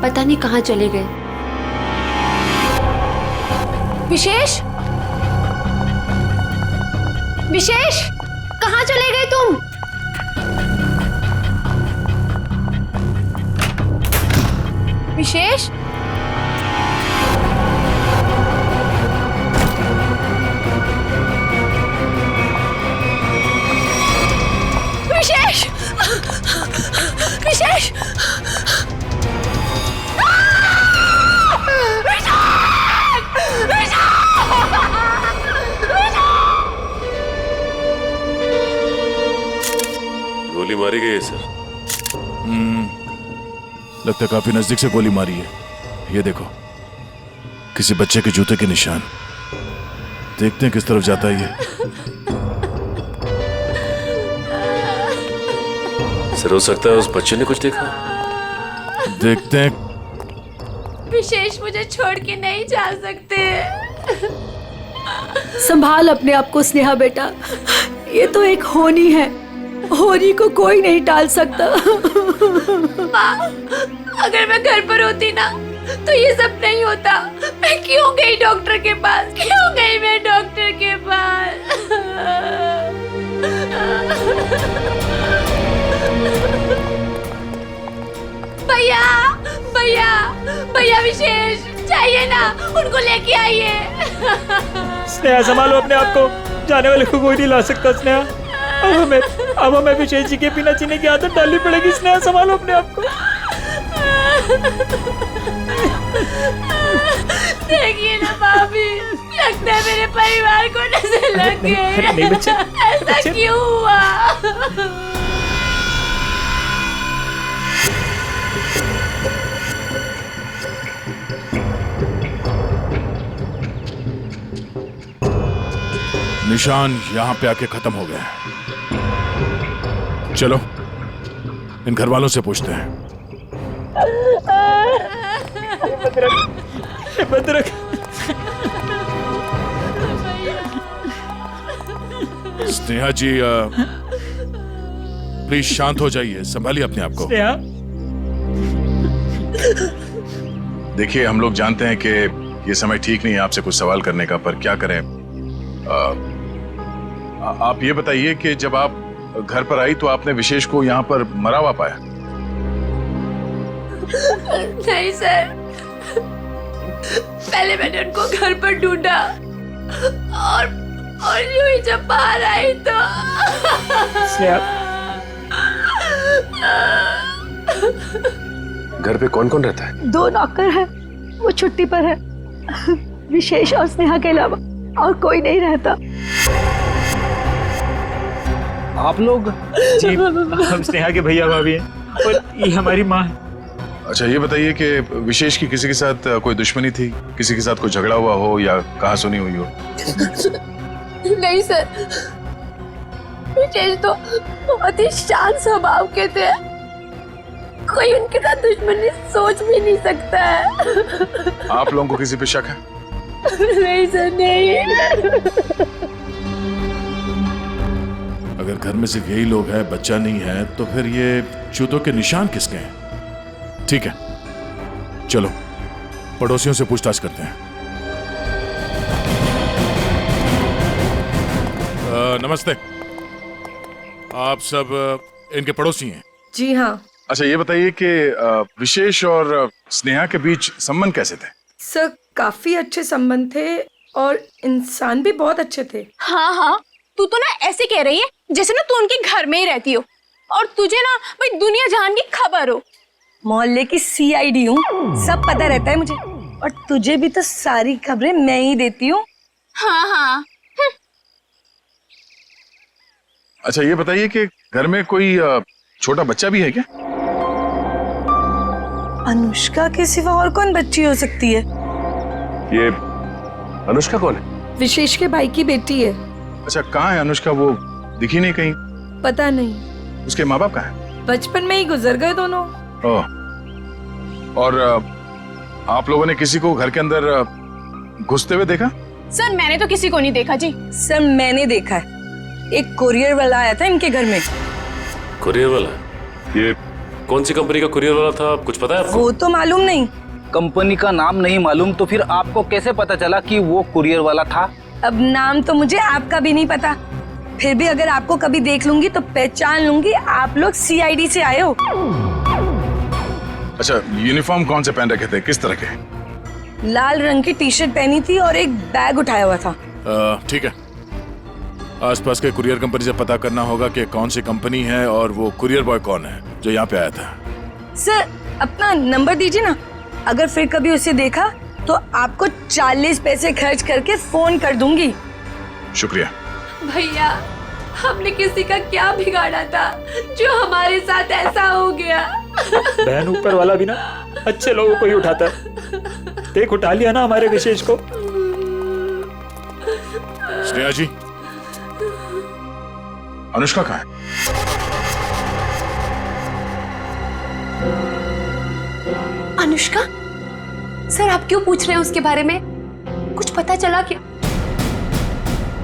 J: पता नहीं कहाँ चले गए। विशेष, विशेष, कहाँ चले गए तुम? विशेष, विशेष, विशेष,
N: गोली मारी गई है सर। लगता है काफी नजदीक से गोली मारी है। ये देखो किसी बच्चे के जूते के निशान। देखते हैं किस तरफ जाता है ये।
T: सर हो सकता है उस बच्चे ने कुछ देखा।
N: देखते हैं।
J: विशेष मुझे छोड़ के नहीं जा सकते। संभाल अपने आप को स्नेहा बेटा, ये तो एक होनी है, होनी को कोई नहीं टाल सकता। माँ, अगर मैं घर पर होती ना तो ये सब नहीं होता। मैं क्यों गई डॉक्टर के पास? क्यों गई मैं डॉक्टर के पास? भैया, भैया, भैया विशेष चाहिए ना, उनको लेके आइए।
U: स्नेहा संभालो अपने आप को, जाने वाले को कोई नहीं ला सकता। स्नेहा अब हमें विशेष जी के बिना जीने की आदत डालनी पड़ेगी। स्नेहा संभालो अपने आप को।
J: देखिए ना भाभी, लगता है मेरे परिवार को नजर लग गई। ऐसा क्यों हुआ?
N: निशान यहां पे आके खत्म हो गया। चलो इन घर वालों से पूछते हैं।
U: भद्रक,
N: स्नेहा जी प्लीज शांत हो जाइए, संभालिए अपने आप को।
U: स्नेहा,
S: देखिए हम लोग जानते हैं कि ये समय ठीक नहीं है आपसे कुछ सवाल करने का, पर क्या करें। आप ये बताइए कि जब आप घर पर आई तो आपने विशेष को यहाँ पर मरा हुआ पाया?
J: नहीं सर, पहले मैंने उनको घर पर ढूंढा और यूं ही जब बाहर आई तो
T: घर पे कौन कौन रहता है?
D: 2 नौकर है, वो छुट्टी पर है। विशेष और स्नेहा के अलावा और कोई नहीं रहता।
U: आप लोग? जी, हम स्नेहा के भैया भाभी हैं और ये हमारी माँ है।
S: अच्छा ये बताइए कि विशेष की किसी के साथ कोई दुश्मनी थी, किसी के साथ कोई झगड़ा हुआ हो या कहाँ सुनी हुई हो?
J: नहीं सर, विशेष तो बहुत ही शांत स्वभाव के थे, कोई उनके साथ दुश्मनी सोच भी नहीं सकता है।
S: आप लोगों को किसी पे शक है?
J: नहीं सर, नहीं।
N: अगर घर में सिर्फ यही लोग हैं, बच्चा नहीं है, तो फिर ये जूतों के निशान किसके हैं? ठीक है, चलो पड़ोसियों से पूछताछ करते हैं। नमस्ते, आप सब इनके पड़ोसी हैं?
F: जी हाँ।
S: अच्छा ये बताइए कि विशेष और स्नेहा के बीच संबंध कैसे थे?
F: सर काफी अच्छे संबंध थे और इंसान भी बहुत अच्छे थे।
A: हाँ हाँ, तू तो ना ऐसे कह रही है जैसे ना तू उनके घर में ही रहती हो और तुझे ना भाई दुनिया जहान की खबर हो।
D: मोहल्ले की CID हूँ, सब पता रहता है मुझे, और तुझे भी तो सारी खबरें मैं ही देती हूँ।
A: हाँ हाँ।
S: अच्छा ये बताइए कि घर में कोई छोटा बच्चा भी है क्या?
D: अनुष्का के सिवा और कौन बच्ची हो सकती है?
T: ये अनुष्का कौन है?
F: विशेष के भाई की बेटी है।
S: अच्छा कहाँ है अनुष्का? वो दिखी नहीं कहीं।
F: पता नहीं।
S: उसके माँ बाप कहाँ हैं?
F: बचपन में ही गुजर गए दोनों।
S: ओह, और आप लोगों ने किसी को घर के अंदर घुसते हुए देखा?
A: सर मैंने तो किसी को नहीं देखा जी।
D: सर मैंने देखा है, एक कुरियर वाला आया था इनके घर में।
T: कुरियर वाला? ये कौन सी कंपनी का कुरियर वाला था, कुछ पता है आपको?
D: वो तो मालूम नहीं।
C: कंपनी का नाम नहीं मालूम तो फिर आपको कैसे पता चला कि वो कुरियर वाला था?
D: अब नाम तो मुझे आपका भी नहीं पता, फिर भी अगर आपको कभी देख लूंगी तो पहचान लूंगी आप लोग CID से आए हो।
S: अच्छा यूनिफॉर्म कौन से पहन रखे थे, किस तरह के?
D: लाल रंग की टी-शर्ट पहनी थी और एक बैग उठाया हुआ था।
N: ठीक है, आसपास के कुरियर कंपनी से पता करना होगा कि कौन सी कंपनी है और वो कुरियर बॉय कौन है जो यहाँ पे आया था।
D: सर अपना नंबर दीजिए ना, अगर फिर कभी उसे देखा तो आपको 40 पैसे खर्च करके फोन कर दूंगी।
S: शुक्रिया।
J: भैया हमने किसी का क्या बिगाड़ा था जो हमारे साथ ऐसा हो गया?
U: बहन ऊपर वाला भी ना अच्छे लोगों को ही उठाता है, देख उठा लिया ना हमारे विशेष को।
N: स्नेहा जी,
S: अनुष्का कहाँ है?
J: अनुष्का? सर आप क्यों पूछ रहे हैं उसके बारे में? कुछ पता चला क्या?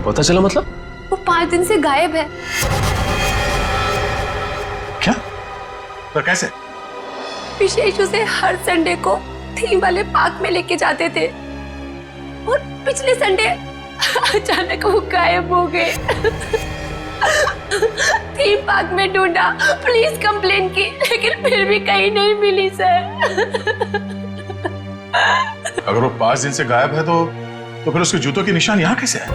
T: पता चला मतलब?
J: वो 5 दिन से गायब है।
S: क्या? पर कैसे?
J: विशेष उसे हर संडे को थीम वाले पार्क में लेके जाते थे और पिछले संडे अचानक वो गायब हो गए। थीम पार्क में ढूंढा, पुलिस कंप्लेन की, लेकिन फिर भी कहीं नहीं मिली सर।
S: अगर वो 5 दिन से गायब है तो फिर उसके जूतों के निशान यहाँ कैसे है?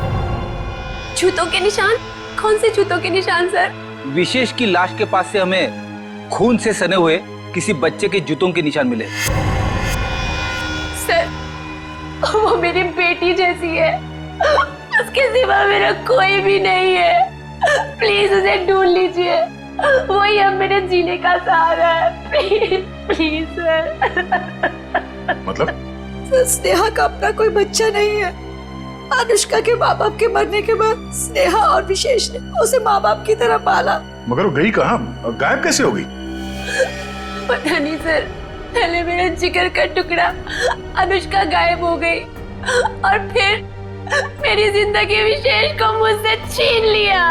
J: जूतों के निशान? कौन से जूतों के निशान सर?
C: विशेष की लाश के पास से हमें खून से सने हुए किसी बच्चे के जूतों के निशान मिले।
J: सर वो मेरी बेटी जैसी है, उसके सिवा मेरा कोई भी नहीं है। प्लीज उसे ढूंढ लीजिए, वही अब मेरे जीने का सहारा है। Please please sir.
S: मतलब?
D: सर स्नेहा का अपना कोई बच्चा नहीं है। अनुष्का के माँ बाप के मरने के बाद स्नेहा और विशेष ने उसे माँ बाप की तरह पाला।
S: मगर वो गई कहाँ, गायब कैसे हो गई?
J: पता नहीं सर, पहले मेरा जिगर का टुकड़ा अनुष्का गायब हो गई और फिर मेरी जिंदगी विशेष को मुझसे छीन लिया।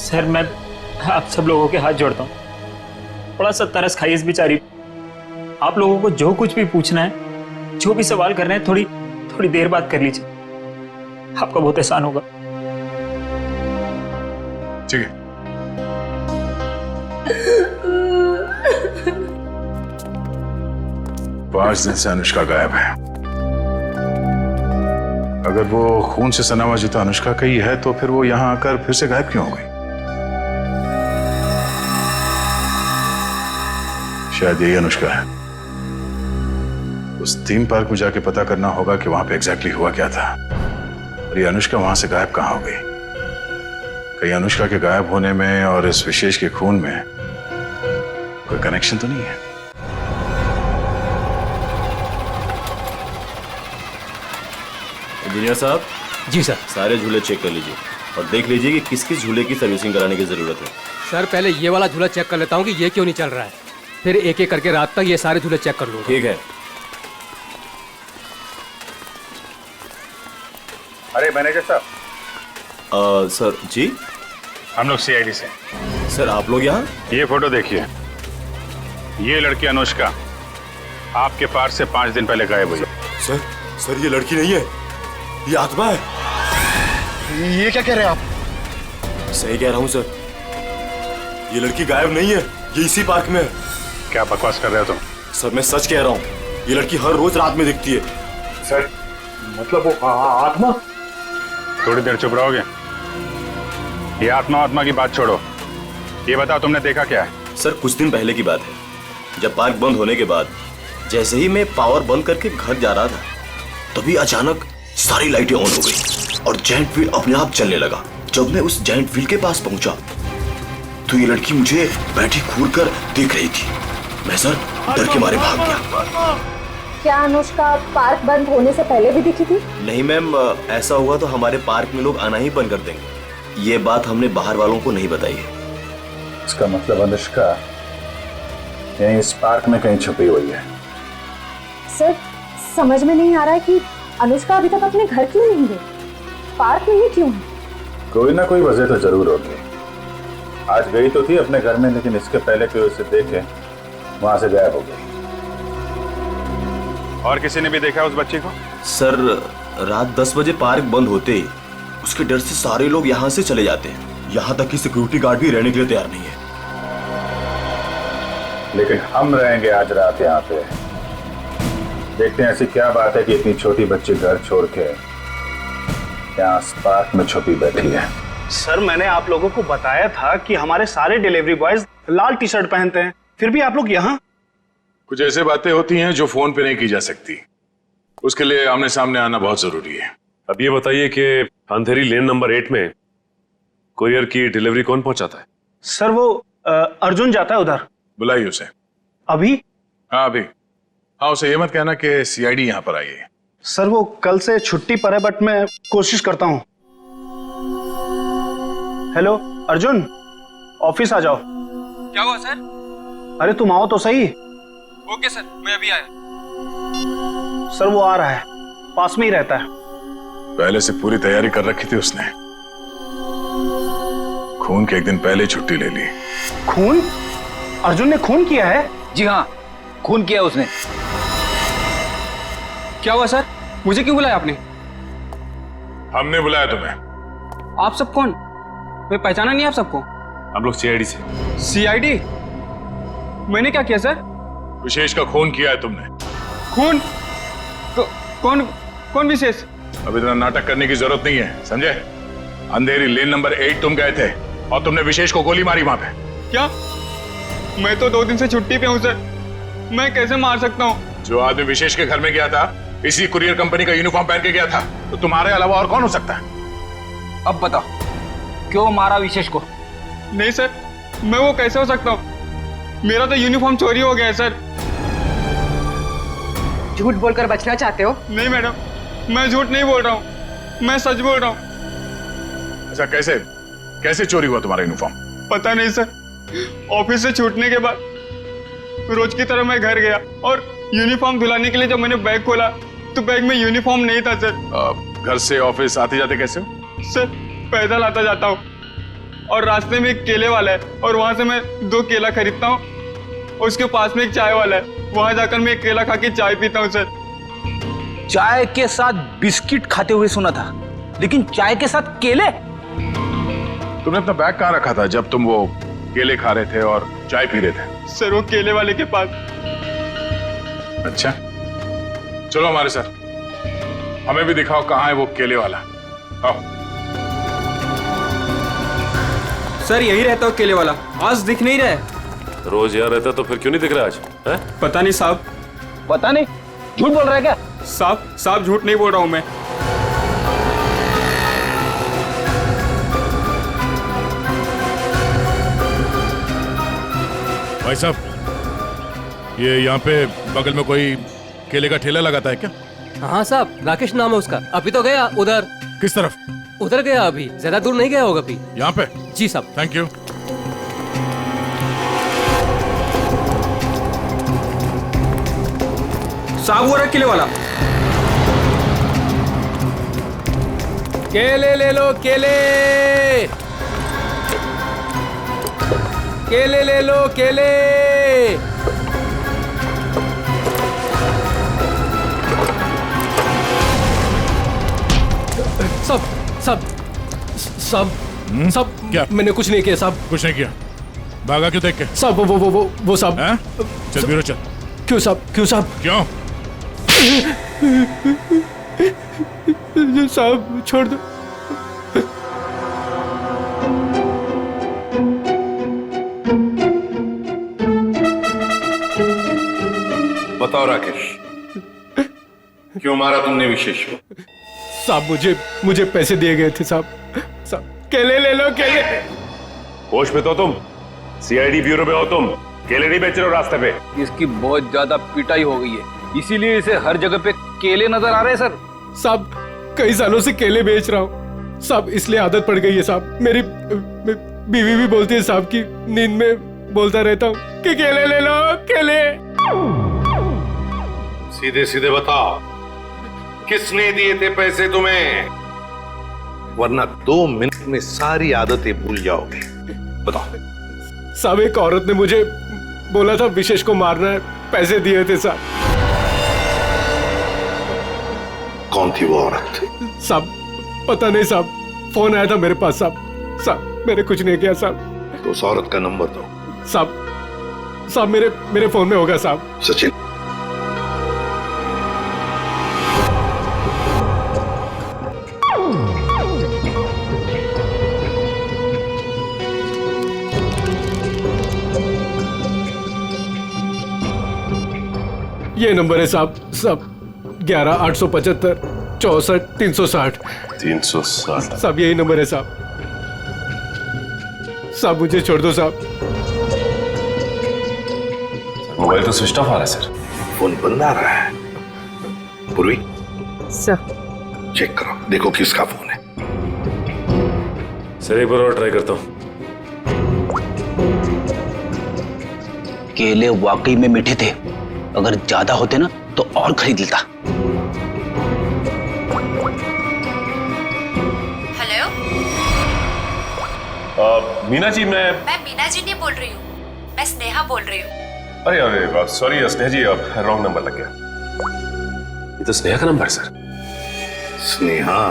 U: सर मैं आप सब लोगों के हाथ जोड़ता हूँ, थोड़ा सा तरस खाइए इस बेचारी। आप लोगों को जो कुछ भी पूछना है, जो भी सवाल करना है, थोड़ी थोड़ी देर बात कर लीजिए, आपका बहुत एहसान होगा।
S: ठीक है। पांच दिन से अनुष्का गायब है। अगर वो खून से सना हुआ जूता अनुष्का का ही है तो फिर वो यहां आकर फिर से गायब क्यों हो गई? शायद यही अनुष्का है। उस थीम पार्क में जाके पता करना होगा कि वहां पे एग्जैक्टली हुआ क्या था और ये अनुष्का वहां से गायब कहां हो गई। कहीं अनुष्का के गायब होने में और इस विशेष के खून में कोई कनेक्शन तो नहीं है?
T: इंजीनियर साहब।
Q: जी सर।
T: सारे झूले चेक कर लीजिए और देख लीजिए कि किस किस झूले की सर्विसिंग कराने की जरूरत है।
L: सर पहले ये वाला झूला चेक कर लेता हूँ कि ये क्यों नहीं चल रहा है, फिर एक एक करके रात तक ये सारे झूले चेक कर लूंगा।
T: ठीक है।
S: अरे मैनेजर साहब।
T: सर जी।
S: हम लोग सीआईडी से।
T: सर आप लोग यहाँ?
S: ये फोटो देखिए, ये लड़की अनुष्का आपके पार्क से 5 दिन पहले गायब हुई।
T: सर ये लड़की नहीं है, ये आत्मा है।
O: ये क्या कह रहे हैं आप?
T: सही कह रहा हूँ सर, ये लड़की गायब नहीं है, ये इसी पार्क में है।
S: क्या बकवास कर रहे हो तुम?
T: सर मैं सच कह रहा हूँ, ये लड़की हर रोज रात में दिखती है।
S: सर मतलब वो आत्मा? थोड़ी देर चुप रहोगे? ये आत्मा की बात छोड़ो, ये बताओ तुमने देखा क्या है?
T: सर कुछ दिन पहले की बात है, जब पार्क बंद होने के बाद जैसे ही मैं पावर बंद करके घर जा रहा था तभी अचानक सारी लाइटें ऑन हो गई और जायंट व्हील अपने आप चलने लगा। जब मैं उस जायंट व्हील के पास पहुंचा तो ये लड़की मुझे बैठी घूर कर देख रही थी। मैं सर डर के मारे भाग गया।
R: क्या अनुष्का पार्क बंद होने से पहले भी दिखी थी?
T: नहीं मैम, ऐसा हुआ तो हमारे पार्क में लोग आना ही बंद कर देंगे। ये बात हमने बाहर वालों को नहीं बताई है।
S: इसका मतलब अनुष्का यहीं इस पार्क में कहीं छुपी हुई है।
R: सर समझ में नहीं आ रहा है कि अनुष्का अभी तक अपने घर क्यों नहीं गई, पार्क में ही क्यों है?
S: कोई ना कोई वजह तो जरूर होगी। आज गई तो थी अपने घर में, लेकिन इसके पहले कोई उसे देखे वहां से गायब हो गई। और किसी ने भी देखा उस बच्ची को?
T: सर रात 10 बजे पार्क बंद होते ही उसके डर से सारे लोग यहाँ से चले जाते हैं, यहाँ तक कि सिक्योरिटी गार्ड भी रहने के लिए तैयार नहीं है।
S: लेकिन हम रहेंगे आज रात यहाँ पे। देखते हैं ऐसी क्या बात है कि इतनी छोटी बच्ची घर छोड़ के यहाँ पार्क में छुपी बैठी है।
C: सर मैंने आप लोगों को बताया था कि हमारे सारे डिलीवरी बॉयज लाल टी शर्ट पहनते हैं, फिर भी आप लोग यहाँ।
S: कुछ ऐसे बातें होती हैं जो फोन पे नहीं की जा सकती, उसके लिए आमने सामने आना बहुत जरूरी है।
T: अब ये बताइए कि अंधेरी लेन नंबर 8 में कुरियर की डिलीवरी कौन पहुंचाता है?
C: सर वो अर्जुन जाता है उधर।
S: बुलाइए उसे।
C: अभी?
S: हाँ अभी। हाँ उसे ये मत कहना कि सीआईडी यहाँ पर आई है।
C: सर वो कल से छुट्टी पर है, बट मैं कोशिश करता हूँ। हेलो अर्जुन, ऑफिस आ जाओ।
U: क्या हुआ सर?
C: अरे तुम आओ तो सही।
U: ओके सर, मैं अभी आया।
C: सर वो आ रहा है, पास में ही रहता है।
S: पहले से पूरी तैयारी कर रखी थी उसने। खून के एक दिन पहले छुट्टी ले ली।
C: खून? अर्जुन ने खून किया है?
V: जी हाँ, खून किया उसने।
U: क्या हुआ सर? मुझे क्यों बुलाया आपने?
S: हमने बुलाया तुम्हें।
U: आप सब कौन? मैं पहचाना नहीं आप सबको।
S: हम लोग सीआईडी से।
U: सीआईडी? मैंने क्या किया सर?
S: विशेष का खून किया है तुमने।
U: खून? कौन कौन विशेष?
S: अब इतना नाटक करने की जरूरत नहीं है, समझे? अंधेरी लेन नंबर 8 तुम गए थे और तुमने विशेष को गोली मारी वहां पे।
U: क्या? मैं तो 2 दिन से छुट्टी पे हूँ सर, मैं कैसे मार सकता हूँ?
S: जो आदमी विशेष के घर में गया था इसी कुरियर कंपनी का यूनिफॉर्म पहन के गया था, तो तुम्हारे अलावा और कौन हो सकता है?
V: अब बताओ क्यों मारा विशेष को?
U: नहीं सर, मैं वो कैसे हो सकता हूँ? मेरा तो यूनिफॉर्म चोरी हो गया है सर।
D: झूठ बोलकर बचना चाहते हो?
U: नहीं मैडम, मैं झूठ नहीं बोल रहा हूँ, मैं सच बोल रहा हूँ।
S: ऐसा कैसे चोरी हुआ तुम्हारा यूनिफॉर्म?
U: पता नहीं सर, ऑफिस से छूटने के बाद रोज की तरह मैं घर गया और यूनिफॉर्म धुलाने के लिए जब मैंने बैग खोला तो बैग में यूनिफॉर्म नहीं था सर।
S: घर से ऑफिस आते जाते कैसे हो?
U: सर पैदल आता जाता हूँ और रास्ते में एक केले वाला है और वहां से मैं 2 केला खरीदता हूँ, उसके पास में एक चाय वाला है, वहां जाकर मैं एक केला खा के चाय पीता हूँ सर।
V: चाय के साथ बिस्किट खाते हुए सुना था, लेकिन चाय के साथ केले?
S: तुमने अपना बैग कहाँ रखा था जब तुम वो केले खा रहे थे और चाय पी रहे थे?
U: सर वो केले वाले के पास।
S: अच्छा, चलो हमारे साथ, हमें भी दिखाओ कहाँ है वो केले वाला। आओ।
U: सर यही रहता हो केले वाला, आज दिख नहीं रहा है।
E: रोज यहाँ रहता तो फिर क्यों नहीं दिख रहा आज? है?
U: पता नहीं साहब।
V: पता नहीं, झूठ बोल रहा है क्या?
U: साहब झूठ नहीं बोल रहा हूँ मैं।
N: भाई साहब, ये यहाँ पे बगल में कोई केले का ठेला लगाता है क्या?
L: हाँ साहब, राकेश नाम है उसका। अभी तो गया उधर।
N: किस तरफ?
L: उधर गया, अभी ज्यादा दूर नहीं गया होगा अभी।
N: यहाँ पे?
L: जी साहब।
N: Thank you.
U: साहब वो रहा केले वाला।
L: केले ले लो, केले केले ले लो, केले। सब
N: क्या?
L: मैंने कुछ नहीं किया साहब।
N: कुछ नहीं किया? भागा क्यों देख के?
L: साहब वो साहब।
N: चल ब्यूरो चल।
L: क्यों साहब?
N: क्यों?
L: साहब छोड़ दो।
S: बताओ राकेश, क्यों मारा तुमने विशेष को?
L: साहब मुझे पैसे दिए गए थे साहब। केले ले लो, केले।
E: होश में तो तुम? सीआईडी ब्यूरो में हो तुम? केले नहीं बेच रहे हो रास्ते पे?
V: इसकी बहुत ज्यादा पिटाई हो गई है, इसीलिए इसे हर जगह पे केले नजर आ रहे हैं सर।
L: साहब कई सालों से केले बेच रहा हूँ साहब, इसलिए आदत पड़ गई है साहब। मेरी बीवी भी बोलती है साहब की नींद में बोलता रहता हूँ कि केले ले लो, केले।
S: सीधे सीधे बताओ, किसने दिए थे पैसे तुम्हें? वरना 2 मिनट में सारी आदतें भूल जाओगे। बताओ।
L: साहब एक औरत ने मुझे बोला था विशेष को मारना है, पैसे दिए थे साहब।
S: कौन थी वो औरत?
L: साहब पता नहीं साहब, फोन आया था मेरे पास साहब। मैंने कुछ नहीं किया साहब।
S: तो उस औरत का नंबर दो।
L: साहब मेरे फोन में होगा साहब।
S: सचिन,
L: ये नंबर है साहब 11-875 64 360।
S: 360
L: साहब यही नंबर है साहब। मुझे छोड़ दो साहब।
S: मोबाइल तो स्विच ऑफ आ रहा है सर। फोन बंद आ रहा है। पूर्वी
D: सर
S: चेक करो, देखो किसका फोन है।
E: सर एक बार और ट्राई करता हूँ।
V: केले वाकई में मीठे थे, अगर ज्यादा होते ना तो और खरीद लेता।
J: हेलो,
E: मीना जी, मैं
J: मीना जी नहीं बोल रही हूँ, मैं स्नेहा बोल रही हूँ।
E: अरे सॉरी स्नेहा जी, अब रॉन्ग नंबर लग गया। ये तो स्नेहा का नंबर सर।
S: स्नेहा?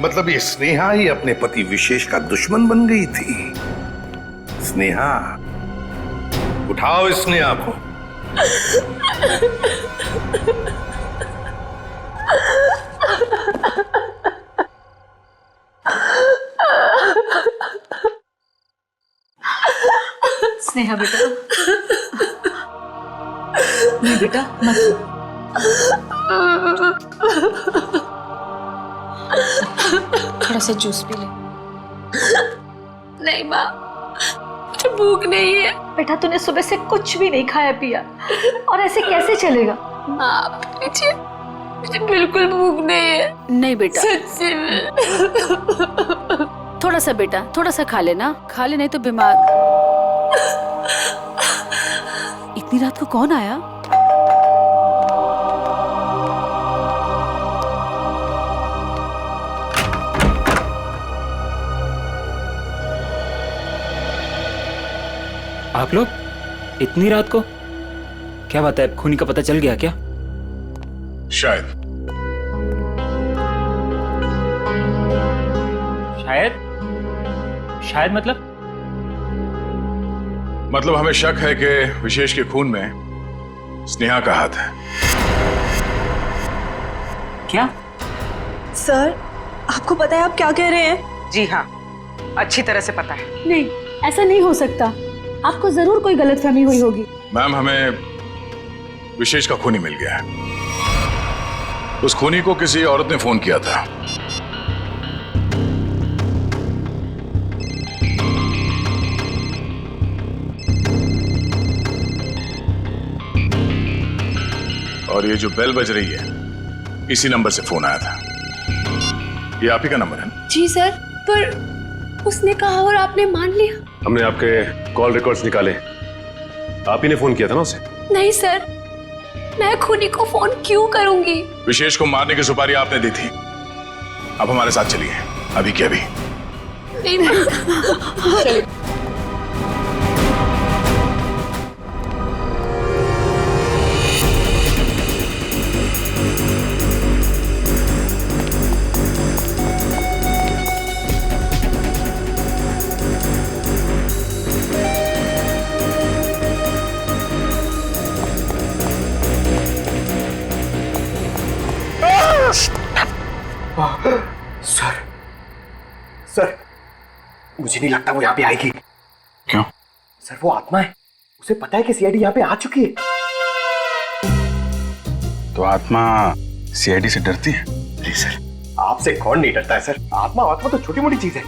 S: मतलब ये स्नेहा ही अपने पति विशेष का दुश्मन बन गई थी। स्नेहा, उठाओ इस स्नेहा को।
R: स्नेहा बेटा, नहीं बेटा मत। थोड़ा सा जूस पी ले।
J: नहीं माँ, मुझे भूख नहीं है।
R: बेटा तूने सुबह से कुछ भी नहीं खाया पिया, और ऐसे कैसे चलेगा?
J: माँ मुझे बिल्कुल भूख नहीं है।
R: नहीं बेटा,
J: सच्ची में।
R: थोड़ा सा बेटा, थोड़ा सा खा लेना, नहीं तो बीमार। इतनी रात को कौन आया?
V: आप लोग इतनी रात को? क्या बात है, खूनी का पता चल गया क्या?
S: शायद।
Q: शायद
S: मतलब हमें शक है कि विशेष के खून में स्नेहा का हाथ है।
D: क्या?
I: सर, आपको पता है आप क्या कह रहे हैं?
D: जी हाँ, अच्छी तरह से पता है।
I: नहीं, ऐसा नहीं हो सकता। आपको जरूर कोई गलतफहमी हुई होगी।
S: मैम, हमें विशेष का खूनी मिल गया है। उस खूनी को किसी औरत ने फोन किया था। और ये जो बेल बज रही है, इसी नंबर से फोन आया था। ये आप ही का नंबर है?
J: जी सर, पर उसने कहा और आपने मान लिया।
E: हमने आपके कॉल रिकॉर्ड्स निकाले, आप ही ने फोन किया था ना उसे?
J: नहीं सर, मैं खूनी को फोन क्यों करूंगी?
S: विशेष को मारने की सुपारी आपने दी थी। अब हमारे साथ चलिए, अभी के अभी।
J: नहीं चलिए।
O: सर, मुझे नहीं लगता वो यहाँ पे आएगी।
S: क्यों?
O: सर, वो आत्मा है, उसे पता है कि सीआईडी यहाँ पे आ चुकी है।
S: तो आत्मा सीआईडी से डरती है?
O: नहीं सर, आपसे कौन नहीं डरता है सर। आत्मा तो छोटी मोटी चीज है।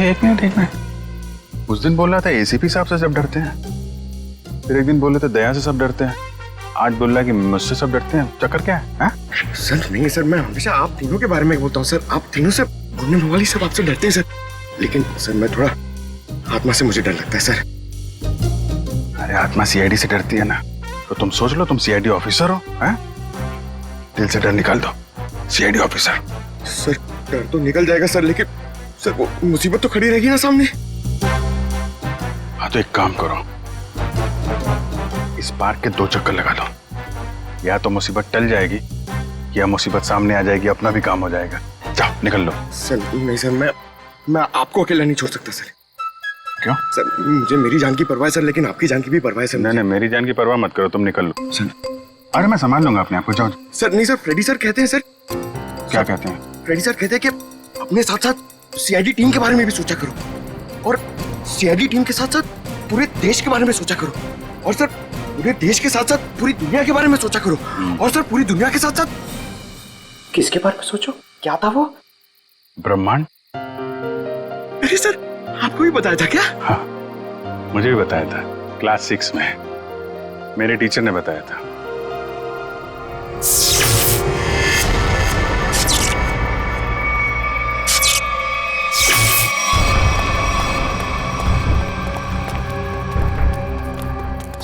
S: एक मिनट। उस दिन बोल रहा था एसीपी साहब से सब डरते हैं, फिर एक दिन बोल रहे थे दया से सब डरते हैं, आज बोल रहा है कि मुझसे सब डरते हैं। चक्कर क्या है?
O: सर नहीं सर, मैं हमेशा आप तीनों के बारे में बोलता हूँ सर। आप तीनों से गुन्ने वाली सब आपसे डरते हैं सर। लेकिन सर मैं थोड़ा आत्मा से मुझे डर लगता है सर।
S: अरे आत्मा सीआईडी से डरती है ना, तो तुम सोच लो तुम सीआईडी ऑफिसर हो, हैं? दिल से डर निकाल दो, सीआईडी ऑफिसर।
O: सर डर तो निकल जाएगा सर, लेकिन सर वो मुसीबत तो खड़ी रहेगी ना सामने।
S: हाँ तो एक काम करो, इस पार्क के 2 चक्कर लगा दो। या तो मुसीबत टल जाएगी या मुसीबत सामने आ जाएगी, अपना भी काम हो जाएगा। जाओ निकल लो।
O: सर नहीं सर, मैं आपको अकेला नहीं छोड़ सकता सर।
S: क्यों?
O: सर मुझे मेरी जान की परवाह है सर, लेकिन आपकी जान की भी परवाह है सर।
S: नहीं, मेरी जान की परवाह मत करो, तुम निकल लो।
O: सर
S: अरे मैं संभाल लूंगा अपने आप को, जाओ।
O: सर नहीं सर, फ्रेडी सर कहते हैं सर।
S: क्या कहते हैं?
O: फ्रेडी सर कहते हैं कि अपने साथ साथ सीआईडी टीम के बारे में भी सोचा करो, और सीआईडी टीम के साथ साथ पूरे देश के बारे में सोचा करो, और सर पूरे देश के साथ साथ पूरी दुनिया के बारे में सोचा करो, और सर पूरी दुनिया के साथ साथ किसके बारे में सोचो? क्या था वो?
S: ब्रह्मांड।
O: अरे सर, आपको भी बताया था क्या?
S: हाँ, मुझे भी बताया था, क्लास 6 में मेरे टीचर ने बताया था।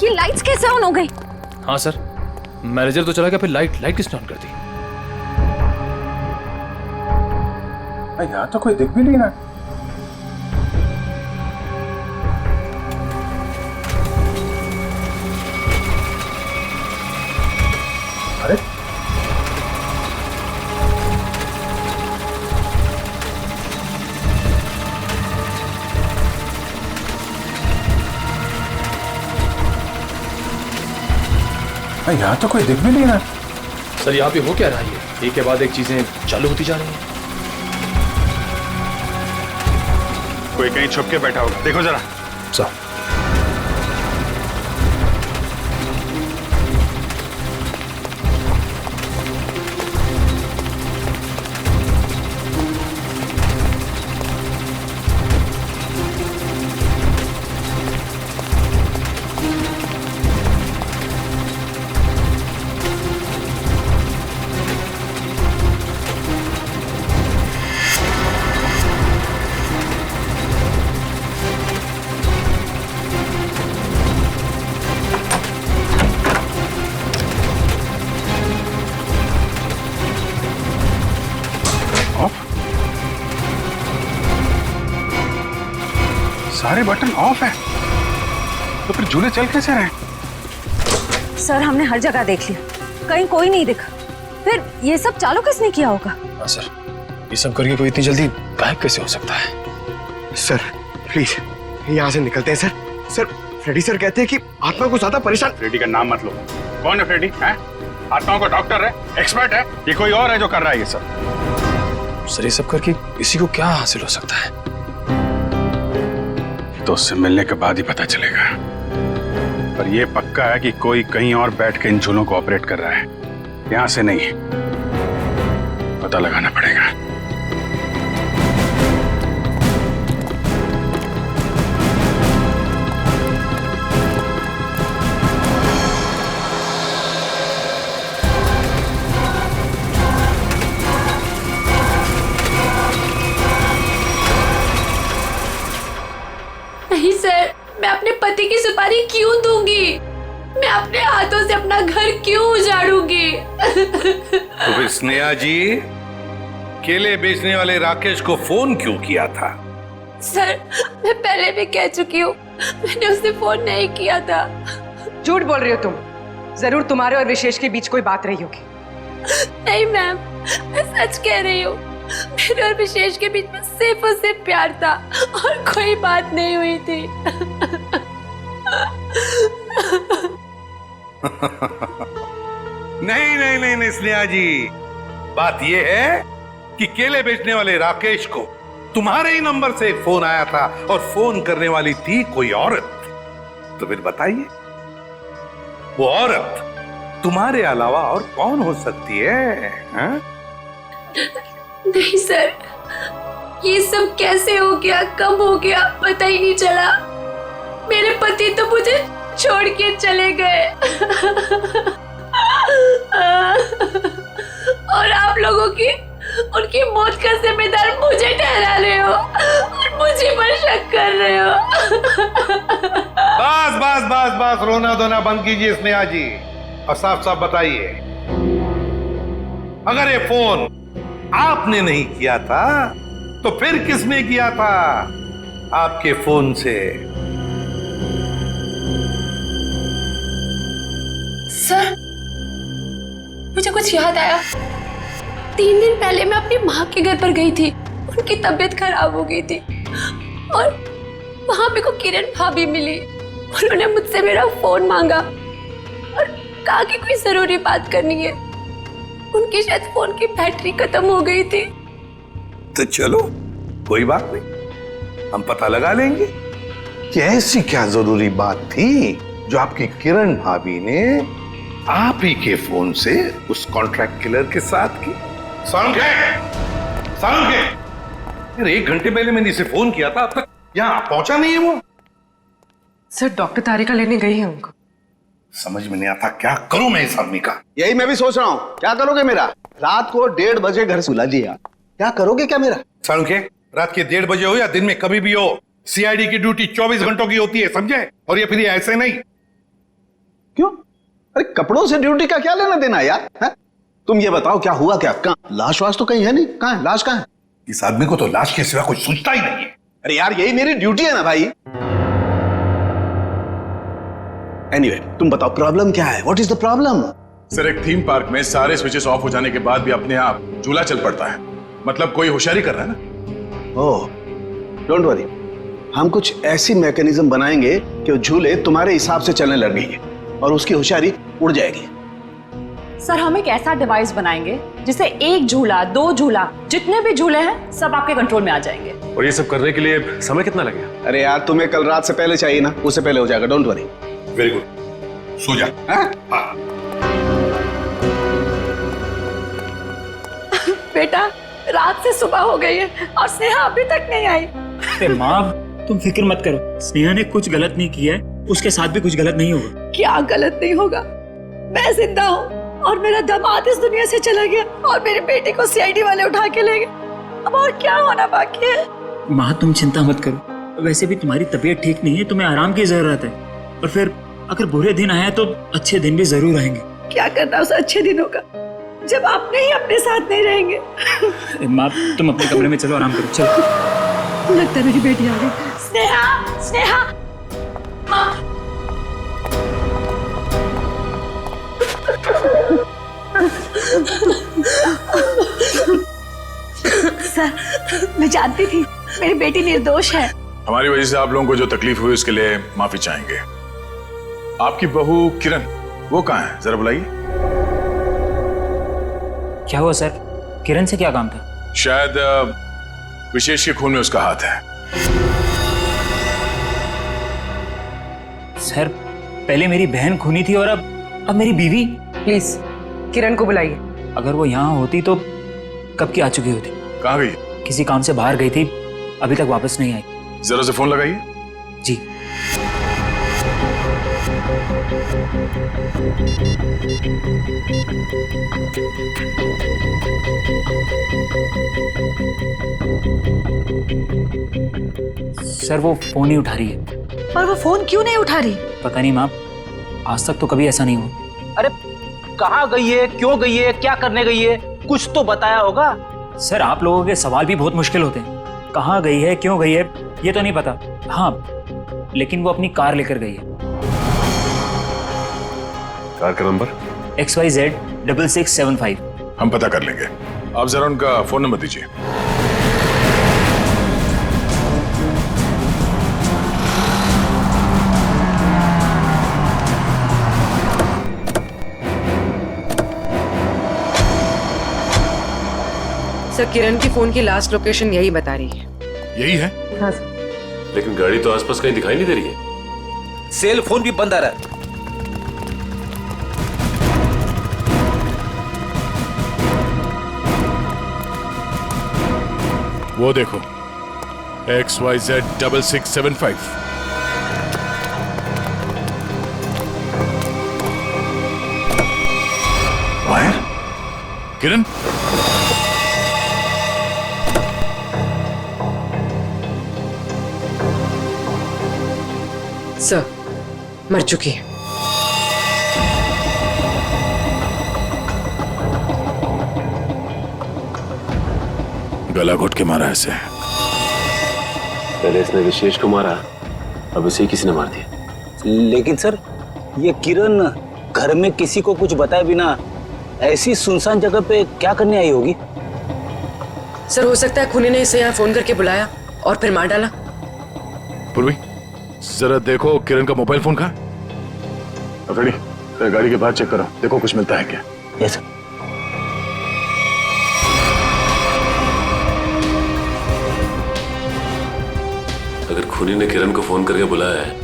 R: ये लाइट्स कैसे ऑन हो गई?
Q: हाँ सर, मैनेजर तो चला गया, फिर लाइट किसने ऑन कर दी?
S: यहाँ तो कोई दिख भी नहीं रहा। अरे यहाँ तो कोई दिख भी नहीं रहा।
Q: सर यहाँ पे हो क्या रहा है? एक के बाद एक चीजें चालू होती जा रही हैं।
S: कोई कहीं छुप के बैठा होगा, देखो जरा।
Q: सर
S: सारे बटन ऑफ है, तो फिर झूले चल कैसे रहे?
R: सर हमने हर जगह देख लिया, कहीं कोई नहीं दिखा। फिर ये सब चालू किसने किया होगा?
Q: हाँ सर, ये सब करके कोई इतनी जल्दी गायब कैसे हो सकता है?
O: सर प्लीज यहाँ से निकलते हैं सर। सर फ्रेडी सर कहते हैं कि आत्मा को ज्यादा परेशान।
S: फ्रेडी का नाम मत लो। कौन है फ्रेडी? है आत्माओं का डॉक्टर है, एक्सपर्ट है, ये कोई और है जो कर रहा है ये सब?
Q: सर ये सब करके इसी को क्या हासिल हो सकता है?
S: तो उससे मिलने के बाद ही पता चलेगा। पर यह पक्का है कि कोई कहीं और बैठ के इन झूलों को ऑपरेट कर रहा है, यहां से नहीं। पता लगाना पड़ेगा।
J: नहीं सर, मैं अपने पति की सुपारी क्यों दूंगी? मैं अपने हाथों से अपना घर क्यों उजाड़ूंगी?
G: तो फिर स्नेहा जी केले बेचने वाले राकेश को फोन क्यों किया था?
J: सर मैं पहले भी कह चुकी हूँ, मैंने उसे फोन नहीं किया था।
D: झूठ बोल रही हो तुम। जरूर तुम्हारे और विशेष के बीच कोई बात रही होगी।
J: नहीं मैम, मैं सच कह रही हूँ। मेरे और विशेष के बीच में सिर्फ और सिर्फ प्यार था और कोई बात नहीं हुई थी।
G: नहीं नहीं नहीं नहीं स्नेहा जी, बात यह है कि केले बेचने वाले राकेश को तुम्हारे ही नंबर से एक फोन आया था और फोन करने वाली थी कोई औरत। तो फिर बताइए, वो औरत तुम्हारे अलावा और कौन हो सकती है? हा?
J: नहीं सर, ये सब कैसे हो गया, कब हो गया, पता ही नहीं चला। मेरे पति तो मुझे छोड़ के चले गए और आप लोगों की उनकी मौत का जिम्मेदार मुझे ठहरा रहे हो और मुझे पर शक कर रहे हो।
G: बस बस बस बस, रोना धोना बंद कीजिए स्नेहा जी और साफ साफ बताइए, अगर ये फोन आपने नहीं किया था तो फिर किसने किया था आपके फोन से?
J: सर मुझे कुछ याद आया। 3 दिन पहले मैं अपनी माँ के घर पर गई थी, उनकी तबीयत खराब हो गई थी और वहां मेरे को किरण भाभी मिली। उन्होंने मुझसे मेरा फोन मांगा और कहा कि कोई जरूरी बात करनी है। उनकी शायद फोन की बैटरी खत्म हो गई थी।
G: तो चलो कोई बात नहीं, हम पता लगा लेंगे कि ऐसी क्या जरूरी बात थी जो आपकी किरण भाभी ने आप ही के फोन से उस कॉन्ट्रैक्ट किलर के साथ की। साउंड है? अरे 1 घंटे पहले मैंने इसे फोन किया था, अब तक यहाँ पहुंचा नहीं है वो।
D: सर डॉक्टर तारिका लेने गई है उनको।
G: समझ में नहीं आता क्या करूं मैं इस आदमी का।
C: यही मैं भी सोच रहा हूँ, क्या करोगे मेरा? रात को 1:30 बजे घर सुला दिया, क्या करोगे क्या मेरा?
G: साउंड के रात के 1:30 बजे हो या दिन में कभी भी हो, सीआईडी की ड्यूटी 24 घंटों की होती है, समझे? और ये फिर ऐसे नहीं।
C: क्यों? अरे कपड़ों से ड्यूटी का क्या लेना देना यार? है? तुम ये बताओ क्या हुआ क्या? कहाँ लाश वाश तो कहीं है नहीं, कहाँ है लाश? कहाँ है?
G: इस आदमी को तो लाश के सिवा कुछ सोचता ही नहीं है।
C: अरे यार यही मेरी ड्यूटी है ना भाई। एनीवे, तुम बताओ प्रॉब्लम क्या है? What is the problem?
S: Sir एक थीम पार्क में सारे स्विचेस ऑफ हो जाने के बाद भी अपने आप झूला चल पड़ता है, मतलब कोई होशियारी कर रहा है ना।
C: ओह डोंट वरी, हम कुछ ऐसी मैकेनिज्म बनाएंगे कि वो झूले तुम्हारे हिसाब से चलने लगेंगे और उसकी होशियारी उड़ जाएगी।
R: सर हम एक ऐसा डिवाइस बनाएंगे जिसे 1 झूला 2 झूला जितने भी झूले हैं सब आपके कंट्रोल में आ जाएंगे।
E: और ये सब करने के लिए समय कितना लगेगा?
C: अरे यार तुम्हें कल रात से पहले चाहिए ना, उससे पहले हो जाएगा, डोंट वरी।
G: वेरी गुड, सो जा। हाँ?
F: बेटा रात से सुबह हो गई है और स्नेहा अभी तक नहीं आई।
P: अरे माँ तुम फिक्र मत करो, स्नेहा ने कुछ गलत नहीं किया है, उसके साथ भी कुछ गलत नहीं होगा।
F: क्या गलत नहीं होगा? मैं जिंदा हूँ और मेरा दामाद इस दुनिया से चला गया और मेरे बेटे को सीआईडी वाले उठा के ले गए। अब और क्या होना बाकी है?
P: माँ तुम चिंता मत करो, वैसे भी तुम्हारी तबीयत ठीक नहीं है, तुम्हें आराम की जरूरत है। और फिर अगर बुरे दिन आए तो अच्छे दिन भी जरूर आएंगे।
F: क्या करना उस अच्छे दिनों का जब आपने ही अपने साथ नहीं रहेंगे।
P: माँ तुम अपने कमरे में चलो, आराम करो, चलो।
F: लगता है मेरी बेटी आ गई। स्नेहा, स्नेहा, माँ। सर मैं जानती थी मेरी बेटी निर्दोष है।
S: हमारी वजह से आप लोगों को जो तकलीफ हुई उसके लिए माफी चाहेंगे। आपकी बहू किरण वो कहाँ है, जरा बुलाइए।
P: क्या हुआ सर? किरण से क्या काम था?
S: शायद विशेष के खून में उसका हाथ है।
P: सर पहले मेरी बहन खूनी थी और अब मेरी बीवी।
D: प्लीज किरण को बुलाइए।
P: अगर वो यहाँ होती तो कब की आ चुकी होती।
S: कहाँ गई?
P: किसी काम से बाहर गई थी, अभी तक वापस नहीं आई।
S: जरा से फोन लगाइए।
P: जी। सर वो फोन नहीं उठा रही है।
F: पर वो फोन क्यों नहीं उठा रही?
P: पता नहीं माँ, आज तक तो कभी ऐसा नहीं हुआ।
V: अरे कहाँ गई है, क्यों गई है, क्या करने गई है, कुछ तो बताया होगा।
P: सर आप लोगों के सवाल भी बहुत मुश्किल होते हैं। कहाँ गई है, क्यों गई है, ये तो नहीं पता। हाँ लेकिन वो अपनी कार लेकर गई है।
S: कार का नंबर?
P: XYZ 6675।
S: हम पता कर लेंगे। आप जरा उनका फोन नंबर दीजिए।
D: सर किरण की फोन की लास्ट लोकेशन यही बता रही है।
S: यही है?
D: हाँ सर।
E: लेकिन गाड़ी तो आसपास कहीं दिखाई नहीं दे रही है।
V: सेल फोन भी बंद आ रहा है।
N: वो देखो XYZ 6675।
S: वायर?
N: किरण?
D: सर मर चुकी है।
N: गला घोट के मारा ऐसे।
E: पहले इसने विशेष को मारा, अब इसे किसी ने मार दिया।
C: लेकिन सर ये किरण घर में किसी को कुछ बताए बिना ऐसी सुनसान जगह पे क्या करने आई होगी?
D: सर हो सकता है खूनी ने इसे यहाँ फोन करके बुलाया और फिर मार डाला।
N: पूर्वी जरा देखो किरण का मोबाइल फोन कहाँ?
S: अकड़ी गाड़ी के बाद चेक करो, देखो कुछ मिलता है क्या।
C: Yes sir.
E: अगर खूनी ने किरण को फोन करके बुलाया है,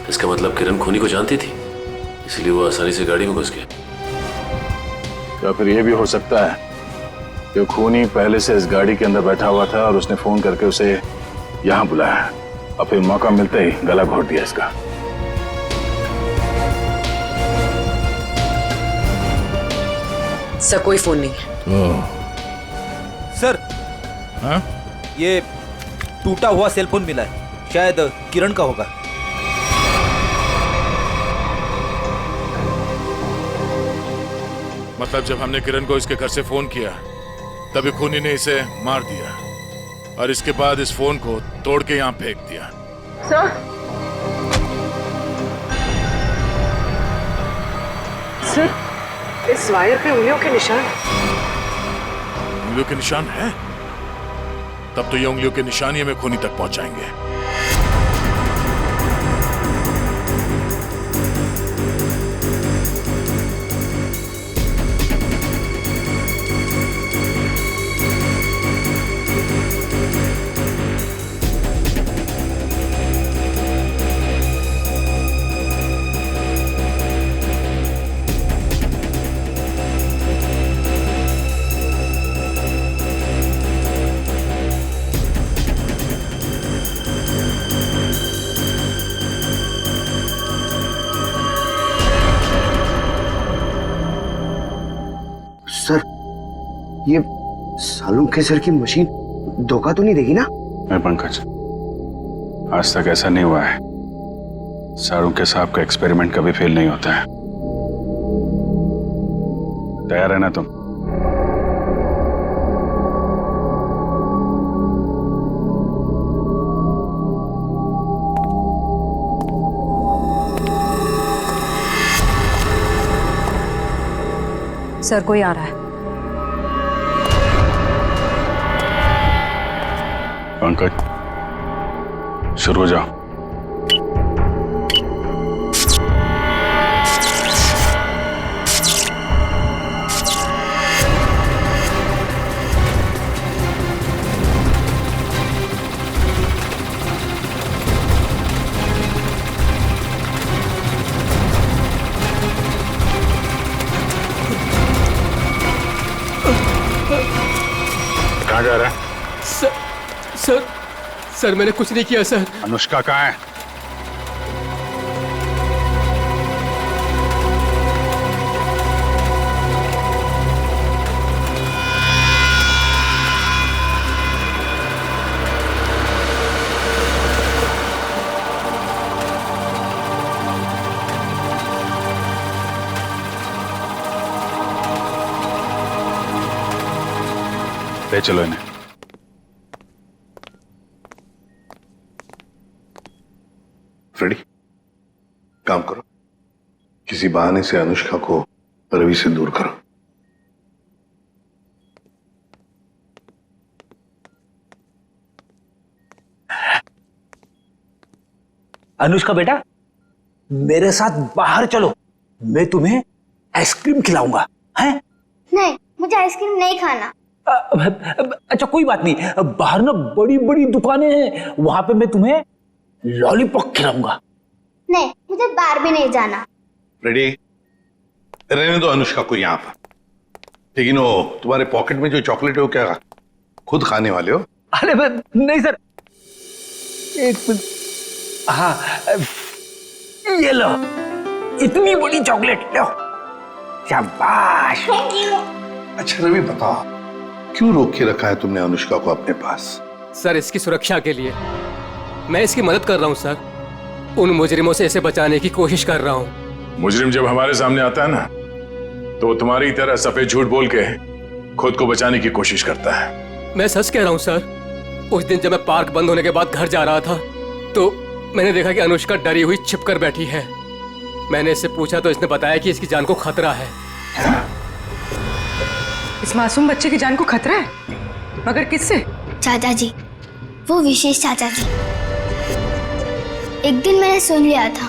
E: इसका मतलब किरण खूनी को जानती थी, इसलिए वो आसानी से गाड़ी में घुस गया।
S: या फिर ये भी हो सकता है कि खूनी पहले से इस गाड़ी के अंदर बैठा हुआ था और उसने फोन करके उसे यहाँ बुलाया और फिर मौका मिलते ही गला घोट दिया इसका।
D: सर कोई फोन नहीं है।
V: सर
N: हाँ?
V: ये टूटा हुआ सेल फोन मिला है, शायद किरण का होगा।
N: मतलब जब हमने किरण को इसके घर से फोन किया तभी खूनी ने इसे मार दिया और इसके बाद इस फोन को तोड़ के यहाँ फेंक दिया।
D: सर सर इस वायर पे उंगलियों के निशान।
N: उंगलियों के निशान है? तब तो ये उंगलियों के निशान ही हमें खूनी तक पहुंचाएंगे।
O: सर ये सालों के सर की मशीन धोखा तो नहीं देगी ना?
S: नहीं पंकज, आज तक ऐसा नहीं हुआ है। सारों के साहब का एक्सपेरिमेंट कभी फेल नहीं होता है। तैयार है ना तुम?
R: सर कोई आ रहा है।
S: पंकज, शुरू हो जाओ। कहाँ जा रहा है?
L: सर मैंने कुछ नहीं किया सर।
S: अनुष्का कहाँ है? ले चलो इन्हें।
G: फ्रेडी, काम करो, किसी बहाने से अनुष्का को रवि से दूर करो।
C: अनुष्का बेटा, मेरे साथ बाहर चलो, मैं तुम्हें आइसक्रीम खिलाऊंगा। हैं?
B: नहीं, मुझे आइसक्रीम नहीं खाना।
C: अच्छा कोई बात नहीं, बाहर ना बड़ी बड़ी दुकानें हैं, वहां पे मैं तुम्हें लॉलीपॉप खिलाऊंगा।
B: नहीं, मुझे बाहर भी नहीं जाना।
G: रेडी, रहने दो अनुष्का को यहाँ पर। लेकिन वो तुम्हारे पॉकेट में जो चॉकलेट है वो क्या खुद खाने वाले हो?
C: अरे नहीं सर, एक मिनट। हाँ, ये लो, इतनी बड़ी चॉकलेट लो। शाबाश।
B: Thank you.
G: अच्छा रवि, बताओ क्यों रोक के रखा है तुमने अनुष्का को अपने पास?
L: सर इसकी सुरक्षा के लिए मैं इसकी मदद कर रहा हूँ सर। उन मुजरिमों से इसे बचाने की कोशिश कर रहा हूँ।
N: मुजरिम जब हमारे सामने आता है ना, तो वो तुम्हारी तरह सफेद झूठ बोल के खुद को बचाने की कोशिश करता है।
L: मैं सच कह रहा हूँ सर। उस दिन जब मैं पार्क बंद होने के बाद घर जा रहा था तो मैंने देखा कि अनुष्का डरी हुई छिपकर बैठी है। मैंने इससे पूछा तो इसने बताया कि इसकी जान को खतरा है।
D: इस मासूम बच्चे की जान को खतरा है? मगर किससे?
B: चाचा जी, वो विशेष चाचा जी। एक दिन मैंने सुन लिया था,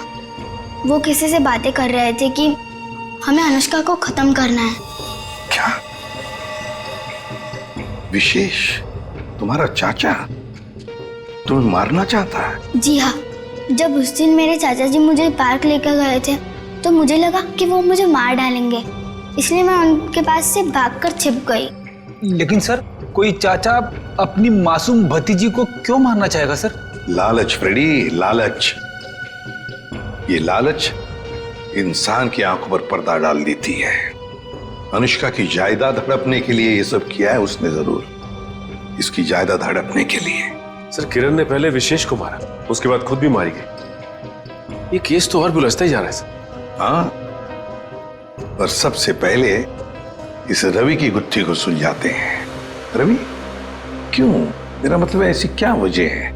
B: वो किसी से बातें कर रहे थे कि हमें अनुष्का को खत्म करना है।
G: क्या? विशेष तुम्हारा चाचा तुम्हें मारना चाहता है?
B: जी हाँ, जब उस दिन मेरे चाचा जी मुझे पार्क लेकर गए थे तो मुझे लगा कि वो मुझे मार डालेंगे, इसलिए मैं उनके पास से भागकर छिप गई।
C: लेकिन सर, कोई चाचा अपनी मासूम भतीजी को क्यों मारना चाहेगा सर?
G: लालच फ्रेडी, लालच। ये लालच इंसान की आंखों पर पर्दा डाल देती है। अनुष्का की जायदाद हड़पने के लिए ये सब किया है उसने जरूर, इसकी जायदाद हड़पने के लिए।
E: सर किरण ने पहले विशेष को मारा, उसके बाद खुद भी मारी गई। ये केस तो और भी उलझता ही जा रहा है सर।
G: हाँ, और सबसे पहले इस रवि की गुत्थी को सुलझाते हैं। रवि, क्यों? मेरा मतलब है ऐसी क्या वजह है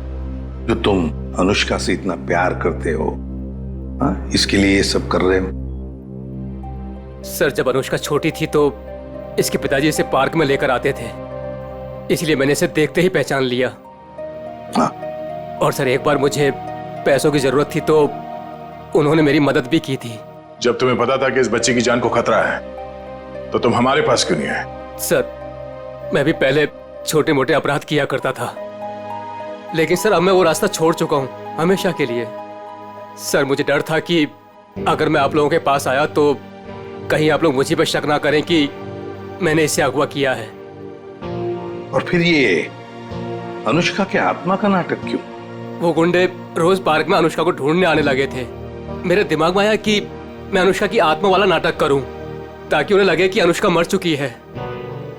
G: जो तुम अनुष्का से इतना प्यार करते हो? हाँ, इसके लिए ये सब कर रहे हो?
L: सर जब अनुष्का छोटी थी तो इसके पिताजी इसे पार्क में लेकर आते थे, इसलिए मैंने इसे देखते ही पहचान लिया।
G: हाँ।
L: और सर एक बार मुझे पैसों की जरूरत थी तो उन्होंने मेरी मदद भी की थी।
N: जब तुम्हें पता था कि इस बच्चे की जान को खतरा है तो तुम हमारे पास क्यों नहीं आए?
L: सर मैं भी पहले छोटे मोटे अपराध किया करता था, लेकिन सर अब मैं वो रास्ता छोड़ चुका हूं हमेशा के लिए। सर मुझे डर था कि अगर मैं आप लोगों के पास आया तो कहीं आप लोग मुझे पर शक ना करें कि मैंने इसे अगवा किया है।
G: और फिर ये अनुष्का के आत्मा का नाटक क्यों?
L: वो गुंडे रोज पार्क में अनुष्का को ढूंढने आने लगे थे। मेरे दिमाग में आया कि मैं अनुष्का की आत्मा वाला नाटक करूं ताकि उन्हें लगे कि अनुष्का मर चुकी है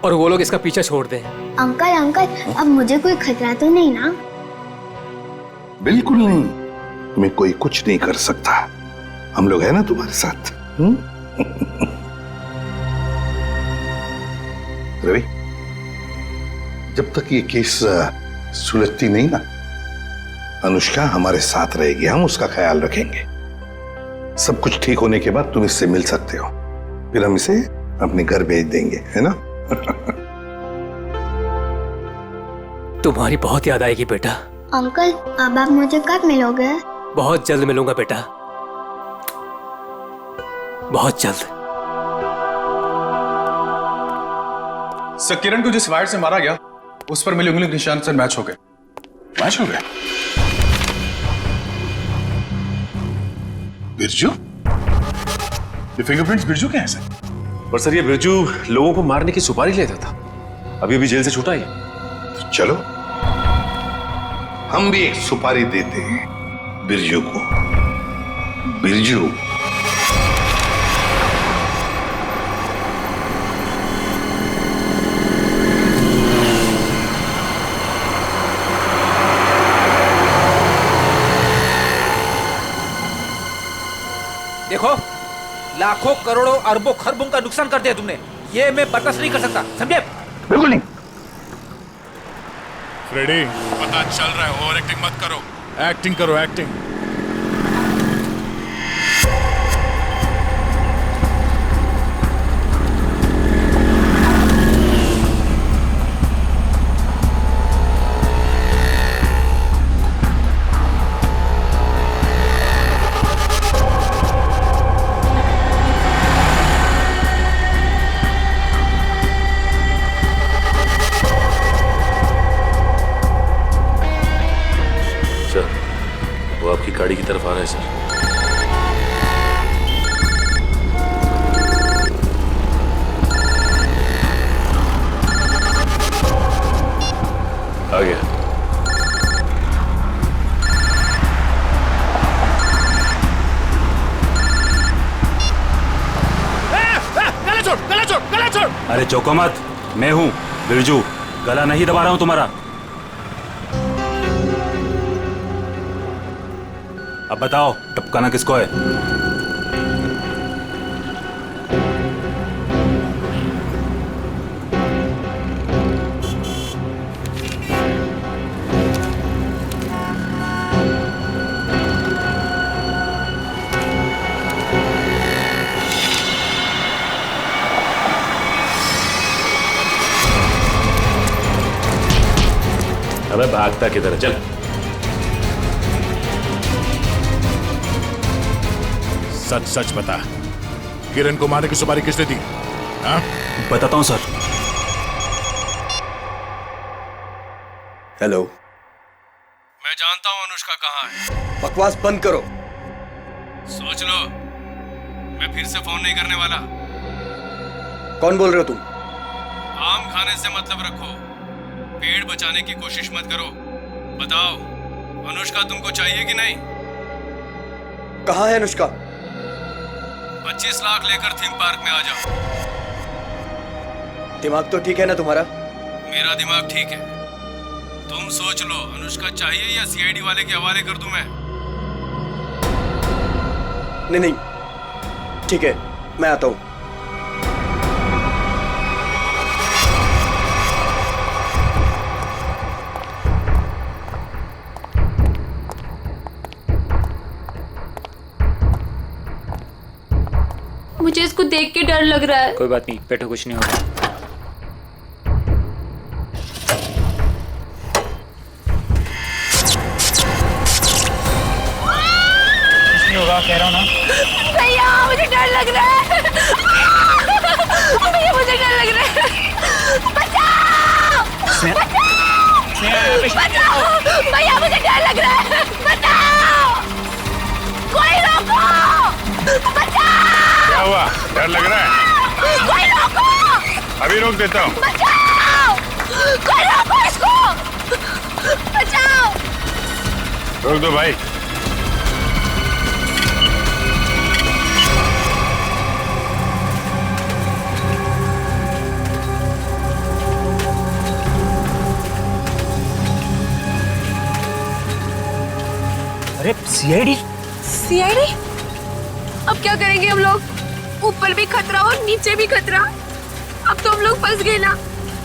L: और वो लोग इसका पीछा छोड़ दें।
B: अंकल अंकल, अब मुझे कोई खतरा तो नहीं ना?
G: बिल्कुल नहीं, तुम्हें कोई कुछ नहीं कर सकता। हम लोग हैं ना तुम्हारे साथ। रवि, जब तक ये केस सुलझती नहीं ना, अनुष्का हमारे साथ रहेगी, हम उसका ख्याल रखेंगे। सब कुछ ठीक होने के बाद तुम इससे मिल सकते हो, फिर हम इसे अपने घर भेज देंगे, है ना?
L: तुम्हारी बहुत याद आएगी बेटा।
B: अंकल, अब आप मुझे कब मिलोगे?
L: बहुत जल्द मिलूंगा बेटा, बहुत जल्द।
S: सर, किरण को जिस वायर से मारा गया उस पर मिले उंगली के निशान सर मैच हो गए। मैच हो गए? बिरजू? ये फिंगरप्रिंट्स बिरजू के हैं सर?
E: पर सर ये बिरजू लोगों को मारने की सुपारी लेता था, अभी अभी जेल से छूटा ही।
G: तो चलो हम भी एक सुपारी देते हैं बिरजू को। बिरजू,
V: देखो, लाखों करोड़ों अरबों खरबों का नुकसान कर दिया तुमने, ये मैं बर्दाश्त नहीं कर सकता, समझे?
C: बिल्कुल नहीं।
N: फ्रेडी, पता चल रहा है, ओवर एक्टिंग मत करो, एक्टिंग करो, एक्टिंग।
E: आपकी गाड़ी की तरफ आ रहा है सर। आ गया।
V: गला छोड़, गला छोड़, गला छोड़।
H: अरे चौको मत, मैं हूं बिरजू, गला नहीं दबा रहा हूं तुम्हारा। अब बताओ टपकाना किसको है?
E: अबे भागता किधर, चल।
N: सच सच बता, किरण को मारने की सुपारी किसने दी? हाँ?
H: बताता हूं सर।
O: हेलो,
L: मैं जानता हूं अनुष्का कहाँ है।
O: बकवास बंद करो।
L: सोच लो, मैं फिर से फोन नहीं करने वाला।
O: कौन बोल रहे हो तुम?
L: आम खाने से मतलब रखो, पेड़ बचाने की कोशिश मत करो। बताओ, अनुष्का तुमको चाहिए कि नहीं?
O: कहाँ है अनुष्का?
L: 25 लाख लेकर थीम पार्क में आ जाओ।
O: दिमाग तो ठीक है ना तुम्हारा?
L: मेरा दिमाग ठीक है। तुम सोच लो, अनुष्का चाहिए या सीआईडी वाले के हवाले कर दूं मैं?
O: नहीं नहीं, ठीक है, मैं आता हूं।
J: मुझे इसको देख के डर लग रहा है।
P: कोई बात नहीं, बैठो, कुछ नहीं होगा। कुछ नहीं होगा, कह रहा हूं ना।
J: भैया मुझे डर लग रहा है। भैया मुझे डर लग रहा है। बचाओ! बचाओ! भैया मुझे डर लग रहा है। बचाओ! कोई रोको! बचाओ!
N: क्या हुआ? डर लग रहा है?
J: कोई रोको!
N: अभी रोक देता हूँ।
J: बचाओ! कोई रोको इसको! बचाओ!
N: रोक दो भाई।
P: अरे सीआईडी?
J: सीआईडी? अब क्या करेंगे हम लोग? ऊपर भी खतरा और नीचे भी खतरा। अब तो हम लोग फंस गए ना।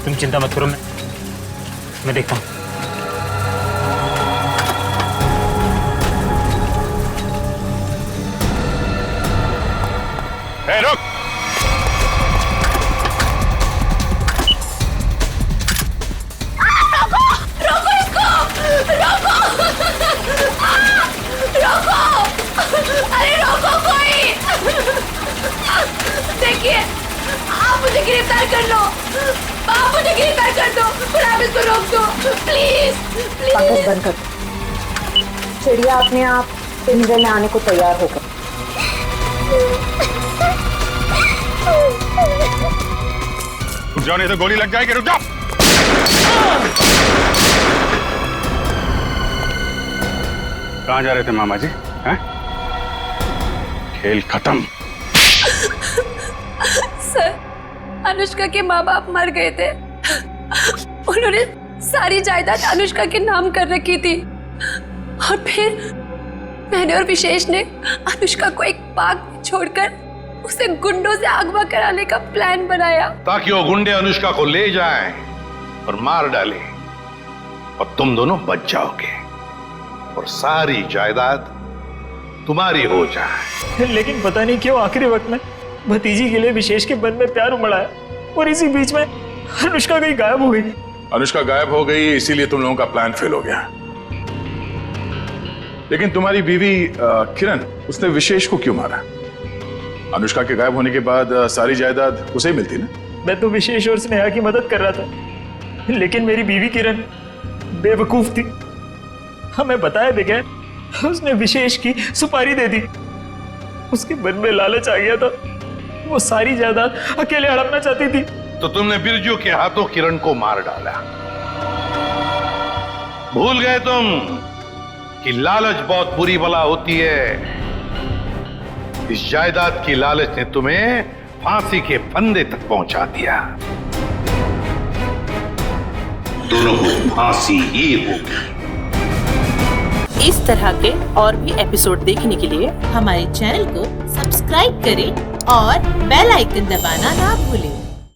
P: तुम चिंता मत करो, मैं देखता हूँ।
N: रुक!
J: गिरफ्तार कर लो। माँ मुझे गिरफ्तार कर दो, आप इसको रोक दो प्लीज
R: पंकज बंद कर दो। चिड़िया अपने आप पिंजरे में आने को तैयार हो गई।
N: रुक जाओ नहीं तो गोली लग जाएगी। रुक जाओ।
S: कहाँ जा रहे थे मामा जी? हैं? खेल खत्म।
A: सर, अनुष्का के माँ बाप मर गए थे। उन्होंने सारी जायदाद अनुष्का के नाम कर रखी थी और फिर मैंने और विशेष ने अनुष्का को एक पार्क में छोड़कर उसे गुंडों से अगवा कराने का प्लान बनाया
G: ताकि वो गुंडे अनुष्का को ले जाएं और मार डालें और तुम दोनों बच जाओगे और सारी जायदाद तुम्हारी हो जाए।
P: लेकिन पता नहीं क्यों आखिरी वक्त में भतीजी के लिए विशेष के मन में प्यार उमड़ा है और इसी बीच में अनुष्का कहीं गायब हो गई।
S: अनुष्का गायब हो गई इसीलिए तुम लोगों का प्लान फेल हो गया। लेकिन तुम्हारी बीवी किरण, उसने विशेष को क्यों मारा? अनुष्का के गायब होने के बाद सारी जायदाद उसे ही मिलती ना।
P: मैं तो विशेष और स्नेहा की मदद कर रहा था, लेकिन मेरी बीवी किरण बेवकूफ थी। हमें बताया बगैर उसने विशेष की सुपारी दे दी। उसके मन में लालच आ गया था, वो सारी जायदाद अकेले हड़पना चाहती थी।
G: तो तुमने बिरजू के हाथों किरण को मार डाला। भूल गए तुम कि लालच बहुत बुरी बला होती है। इस जायदाद की लालच ने तुम्हें फांसी के फंदे तक पहुंचा दिया। दोनों को फांसी ही होगी।
K: इस तरह के और भी एपिसोड देखने के लिए हमारे चैनल को सब्सक्राइब करें और बेल आइकन दबाना ना भूलें।